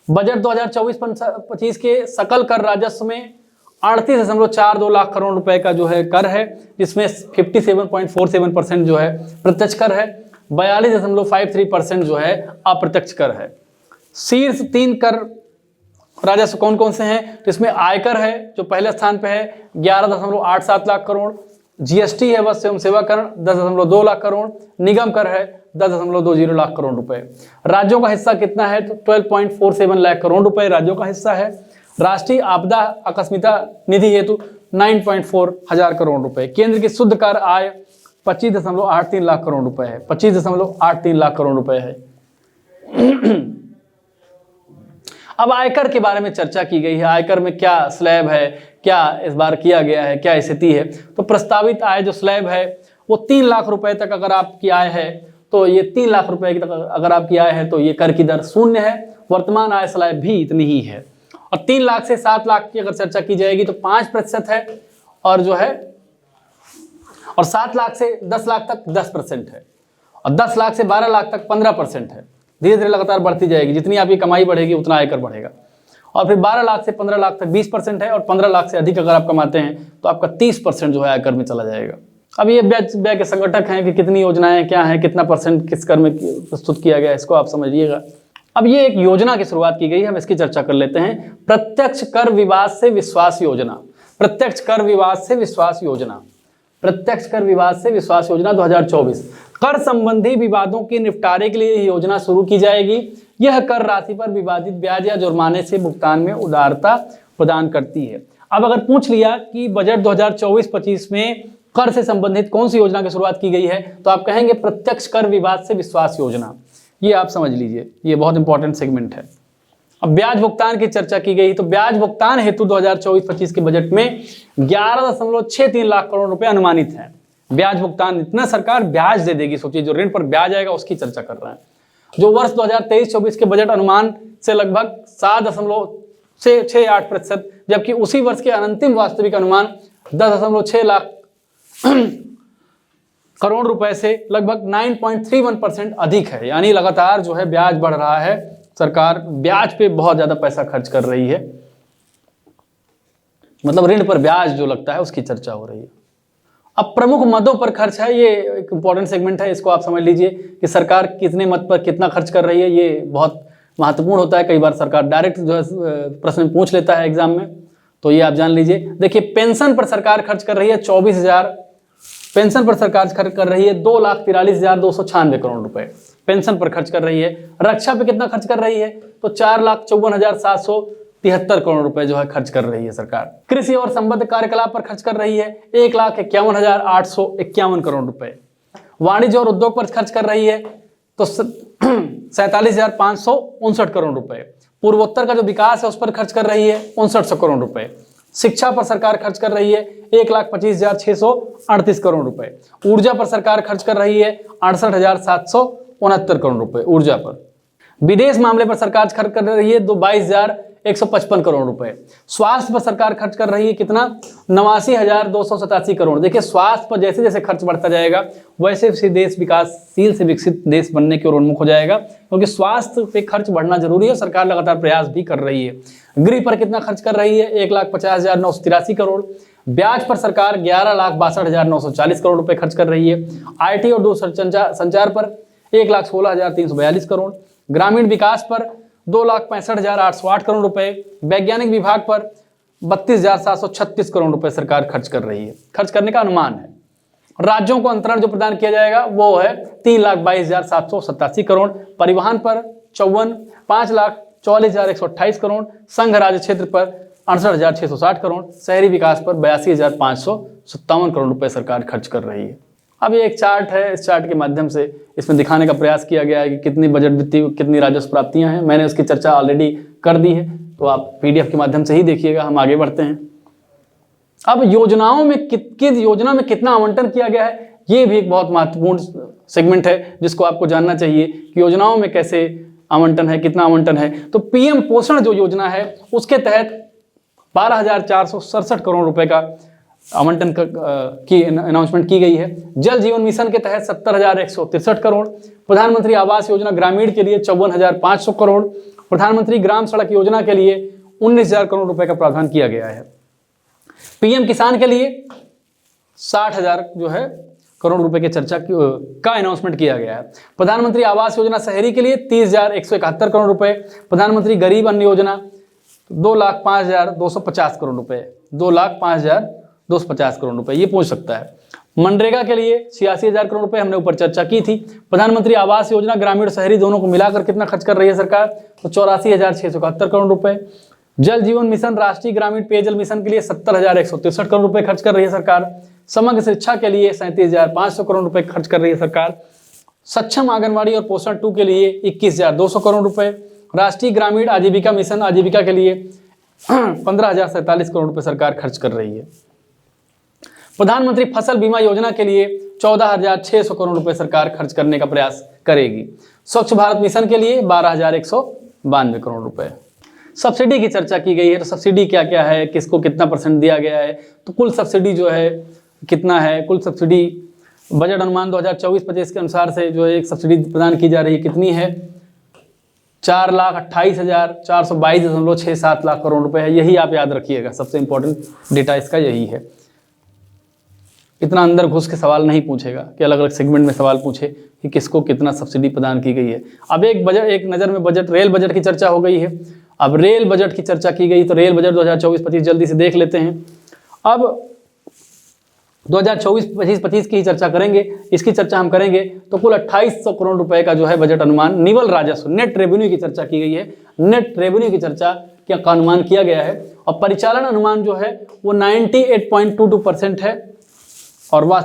बजट 2024-25 के सकल कर राजस्व में 38.42 लाख करोड़ रुपए का जो है कर है, जिसमें 57.47% जो है प्रत्यक्ष कर है, 42.53% जो है अप्रत्यक्ष कर है। शीर्ष 3 कर राजस्व कौन कौन से हैं, तो इसमें आयकर है जो पहले स्थान पे है 11.87 लाख करोड़, जीएसटी है वस्तु एवं सेवा कर 10.2 लाख करोड़, निगम कर है 10.20 लाख करोड़ रुपए। राज्यों का हिस्सा कितना है, तो 12.47 लाख करोड़ रुपए राज्यों का हिस्सा है। राष्ट्रीय आपदा आकस्मिकता निधि हेतु 9.4 हजार करोड़ रुपए। केंद्र की शुद्ध कर आय 25.83 लाख करोड़ रुपए है, 25.83 लाख करोड़ रुपए है। अब आयकर के बारे में चर्चा की गई है। आयकर में क्या स्लैब है, क्या इस बार किया गया है, क्या स्थिति है, तो प्रस्तावित आय जो स्लैब है वो 3 लाख रुपए तक अगर आपकी आय है तो ये 3 लाख रुपए तक अगर आपकी आय है तो ये कर की दर 0 है। वर्तमान आय स्लैब भी इतनी ही है। और 3 लाख से 7 लाख की अगर चर्चा की जाएगी तो 5% है, और जो है और 7 लाख से 10 लाख तक 10% है, और 10 लाख से 12 लाख तक 15% है। धीरे धीरे लगातार बढ़ती जाएगी, जितनी आपकी कमाई बढ़ेगी उतना आयकर बढ़ेगा। और फिर 12 लाख से 15 लाख तक 20% है, और 15 लाख से अधिक अगर आप कमाते हैं तो आपका 30% जो है आयकर में चला जाएगा। अब ये व्यय के संगठक हैं कि कितनी योजनाएं क्या हैं, कितना परसेंट किस कर में प्रस्तुत किया गया, इसको आप समझिएगा। अब ये एक योजना की शुरुआत की गई है, हम इसकी चर्चा कर लेते हैं। प्रत्यक्ष कर विवाद से विश्वास योजना, प्रत्यक्ष कर विवाद से विश्वास योजना, प्रत्यक्ष कर विवाद से विश्वास योजना 2024। कर संबंधी विवादों के निपटारे के लिए योजना शुरू की जाएगी। यह कर राशि पर विवादित ब्याज या जुर्माने से भुगतान में उदारता प्रदान करती है। अब अगर पूछ लिया कि बजट 2024-25 में कर से संबंधित कौन सी योजना की शुरुआत की गई है, तो आप कहेंगे प्रत्यक्ष कर विवाद से विश्वास योजना। ये आप समझ लीजिए, ये बहुत इंपॉर्टेंट सेगमेंट है। अब ब्याज भुगतान की चर्चा की गई, तो ब्याज भुगतान हेतु 2024-25 के बजट में 11.63 लाख करोड़ रुपए अनुमानित है। ब्याज भुगतान, इतना सरकार ब्याज दे देगी, सोचिए जो ऋण पर ब्याज आएगा उसकी चर्चा कर रहे हैं, जो वर्ष 2023-24 के बजट अनुमान से लगभग 7.68%, जबकि उसी वर्ष के अंतिम वास्तविक अनुमान 10.6 लाख करोड़ रुपए से लगभग 9.31% अधिक है। यानी लगातार जो है ब्याज बढ़ रहा है, सरकार ब्याज पे बहुत ज्यादा पैसा खर्च कर रही है, मतलब ऋण पर ब्याज जो लगता है उसकी चर्चा हो रही है। अब प्रमुख मदों पर खर्च है, ये एक इंपॉर्टेंट सेगमेंट है, इसको आप समझ लीजिए कि सरकार कितने मद पर कितना खर्च कर रही है, ये बहुत महत्वपूर्ण होता है, कई बार सरकार डायरेक्ट जो है प्रश्न पूछ लेता है एग्जाम में, तो ये आप जान लीजिए। देखिए पेंशन पर सरकार खर्च कर रही है 24,000, पेंशन पर सरकार खर्च कर रही है 2,43,296 करोड़ रुपए पेंशन पर खर्च कर रही है। रक्षा पे कितना खर्च कर रही है, तो 4,54,773 करोड़ रुपए जो है खर्च कर रही है सरकार। कृषि और संबद्ध कार्यकलाप पर खर्च कर रही है 1,51,851 करोड़ रुपए। वाणिज्य और उद्योग पर खर्च कर रही है तो 47,559 करोड़ रुपए। पूर्वोत्तर का जो विकास है उस पर खर्च कर रही है 6,900 करोड़ रुपए। शिक्षा पर सरकार खर्च कर रही है 1,25,638 करोड़ रुपए। ऊर्जा पर सरकार खर्च कर रही है 68,769 करोड़ रुपए ऊर्जा पर। विदेश मामले पर सरकार खर्च कर रही है 22,155 करोड़ रुपए। स्वास्थ्य पर सरकार खर्च कर रही है कितना, 89,287 करोड़। देखिए स्वास्थ्य पर जैसे जैसे खर्च बढ़ता जाएगा वैसे वैसे देश विकासशील से विकसित देश बनने की ओर उन्मुख हो जाएगा, क्योंकि स्वास्थ्य पे खर्च बढ़ना जरूरी है। सरकार लगातार प्रयास भी कर रही है। गृह पर कितना खर्च कर रही है, 1,50,983 करोड़। ब्याज पर सरकार 11,62,940 करोड़ रुपए खर्च कर रही है। IT और दूरसंचार पर 1,16,342 करोड़। ग्रामीण विकास पर 2,65,808 करोड़ रुपए। वैज्ञानिक विभाग पर 32,736 करोड़ रुपए सरकार खर्च कर रही है, खर्च करने का अनुमान है। राज्यों को अंतरण जो प्रदान किया जाएगा वो है 3,22,787 करोड़। परिवहन पर 5,44,128 करोड़। संघ राज्य क्षेत्र पर 68,660 करोड़। शहरी विकास पर 82,557 करोड़ रुपए सरकार खर्च कर रही है। अब ये एक चार्ट है, इस चार्ट के माध्यम से इसमें दिखाने का प्रयास किया गया है कि कितनी बजट वित्तीय कितनी राजस्व प्राप्तियां हैं। मैंने उसकी चर्चा ऑलरेडी कर दी है, तो आप PDF के माध्यम से ही देखिएगा। हम आगे बढ़ते हैं। अब योजनाओं में किस योजना में कितना आवंटन किया गया है, ये भी एक बहुत महत्वपूर्ण सेगमेंट है जिसको आपको जानना चाहिए कि योजनाओं में कैसे आवंटन है, कितना आवंटन है। तो PM पोषण जो योजना है उसके तहत 12,467 करोड़ रुपए का आवंटन की अनाउंसमेंट की गई है। जल जीवन मिशन के तहत 70,163 करोड़। प्रधानमंत्री आवास योजना ग्रामीण के लिए 54,500 करोड़। प्रधानमंत्री ग्राम सड़क योजना के लिए 19,000 करोड़ रुपए का प्रावधान किया गया है। PM किसान के लिए 60,000 जो है करोड़ रुपए की चर्चा का अनाउंसमेंट किया गया है। प्रधानमंत्री आवास योजना शहरी के लिए 30,171 करोड़ रुपए। प्रधानमंत्री गरीब अन्न योजना 2,05,250 करोड़ रुपए, 2,05,250 करोड़ रुपए ये पहुंच सकता है। मनरेगा के लिए 86,000 करोड़ रुपए हमने ऊपर चर्चा की थी। प्रधानमंत्री आवास योजना ग्रामीण शहरी दोनों को मिलाकर कितना खर्च कर रही है सरकार, तो 84,671 करोड़ रुपए। जल जीवन मिशन राष्ट्रीय ग्रामीण पेयजल मिशन के लिए 70,163 करोड़ रुपए खर्च कर रही है सरकार। समग्र शिक्षा के लिए 37,500 करोड़ रुपए खर्च कर रही है सरकार। सक्षम आंगनवाड़ी और पोषण 2 के लिए 21,200 करोड़ रुपए। राष्ट्रीय ग्रामीण आजीविका मिशन आजीविका के लिए 15,047 करोड़ रुपए सरकार खर्च कर रही है। प्रधानमंत्री फसल बीमा योजना के लिए 14,600 करोड़ रुपए सरकार खर्च करने का प्रयास करेगी। स्वच्छ भारत मिशन के लिए 12,192 करोड़ रुपए। सब्सिडी की चर्चा की गई है, तो सब्सिडी क्या क्या है, किसको कितना % दिया गया है, तो कुल सब्सिडी जो है कितना है, कुल सब्सिडी बजट अनुमान 2024-25 के अनुसार से जो है एक सब्सिडी प्रदान की जा रही है कितनी है, 4,28,422.67 लाख करोड़ रुपए है। यही आप याद रखिएगा, सबसे इंपॉर्टेंट डेटा इसका यही है। इतना अंदर घुस के सवाल नहीं पूछेगा कि अलग अलग सेगमेंट में सवाल पूछे कि किसको कितना सब्सिडी प्रदान की गई है। अब एक नज़र में बजट रेल बजट की चर्चा हो गई है। अब रेल बजट की चर्चा की गई, तो रेल बजट 2024-25 जल्दी से देख लेते हैं। अब 2024-25 की ही चर्चा करेंगे। इसकी चर्चा हम करेंगे तो कुल 2,800 करोड़ रुपए का जो है बजट अनुमान निवल राजस्व नेट रेवेन्यू की चर्चा की गई है। नेट रेवेन्यू की चर्चा का अनुमान किया गया है और परिचालन अनुमान जो है वो 98.22% है। और वह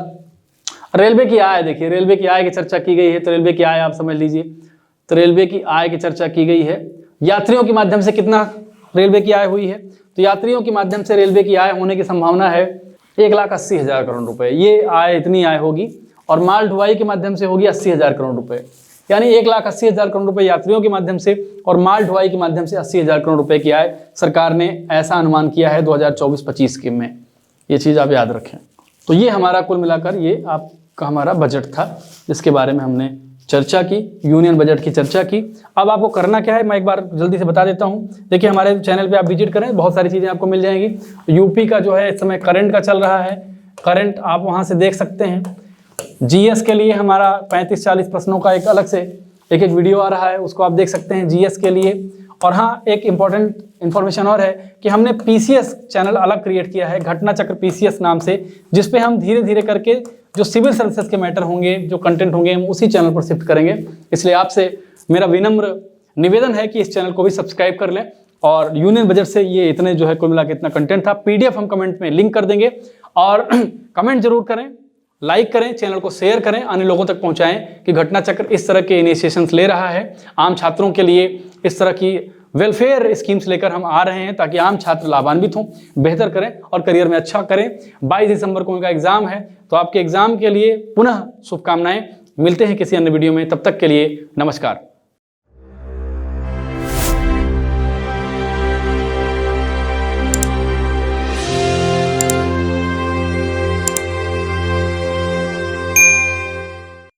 रेलवे की आय, देखिए रेलवे की आय की चर्चा की गई है, तो रेलवे की आय आप समझ लीजिए। तो रेलवे की आय की चर्चा की गई है। यात्रियों के माध्यम से कितना रेलवे की आय हुई है, तो यात्रियों के माध्यम से रेलवे की आय होने की संभावना है 1,80,000 करोड़ रुपए। ये आय इतनी आय होगी और माल ढुलाई के माध्यम से होगी 80,000 करोड़ रुपए। यानी 1,80,000 करोड़ रुपए यात्रियों के माध्यम से और माल ढुलाई के माध्यम से 80,000 करोड़ रुपए की आय सरकार ने ऐसा अनुमान किया है 2024-25 के में। ये चीज़ आप याद रखें। तो ये हमारा कुल मिलाकर ये आपका हमारा बजट था जिसके बारे में हमने चर्चा की, यूनियन बजट की चर्चा की। अब आपको करना क्या है मैं एक बार जल्दी से बता देता हूँ। देखिए हमारे चैनल पे आप विजिट करें, बहुत सारी चीज़ें आपको मिल जाएंगी। यूपी का जो है इस समय करंट का चल रहा है, करंट आप वहाँ से देख सकते हैं। GS के लिए हमारा 35-40 प्रश्नों का एक अलग से एक एक वीडियो आ रहा है, उसको आप देख सकते हैं जीएस के लिए। और हाँ, एक इम्पॉर्टेंट इन्फॉर्मेशन और है कि हमने पीसीएस चैनल अलग क्रिएट किया है, घटना चक्र पीसीएस नाम से, जिसपे हम धीरे धीरे करके जो सिविल सर्विसेज के मैटर होंगे, जो कंटेंट होंगे, हम उसी चैनल पर शिफ्ट करेंगे। इसलिए आपसे मेरा विनम्र निवेदन है कि इस चैनल को भी सब्सक्राइब कर लें। और यूनियन बजट से ये इतने जो है कुल मिला के इतना कंटेंट था। पीडीएफ हम कमेंट में लिंक कर देंगे, और कमेंट जरूर करें, लाइक करें, चैनल को शेयर करें, अन्य लोगों तक पहुंचाएं कि घटना चक्र इस तरह के इनिशिएशंस ले रहा है, आम छात्रों के लिए इस तरह की वेलफेयर स्कीम्स लेकर हम आ रहे हैं, ताकि आम छात्र लाभान्वित हों, बेहतर करें और करियर में अच्छा करें। 22 दिसंबर को उनका एग्जाम है, तो आपके एग्जाम के लिए पुनः शुभकामनाएं। मिलते हैं किसी अन्य वीडियो में, तब तक के लिए नमस्कार।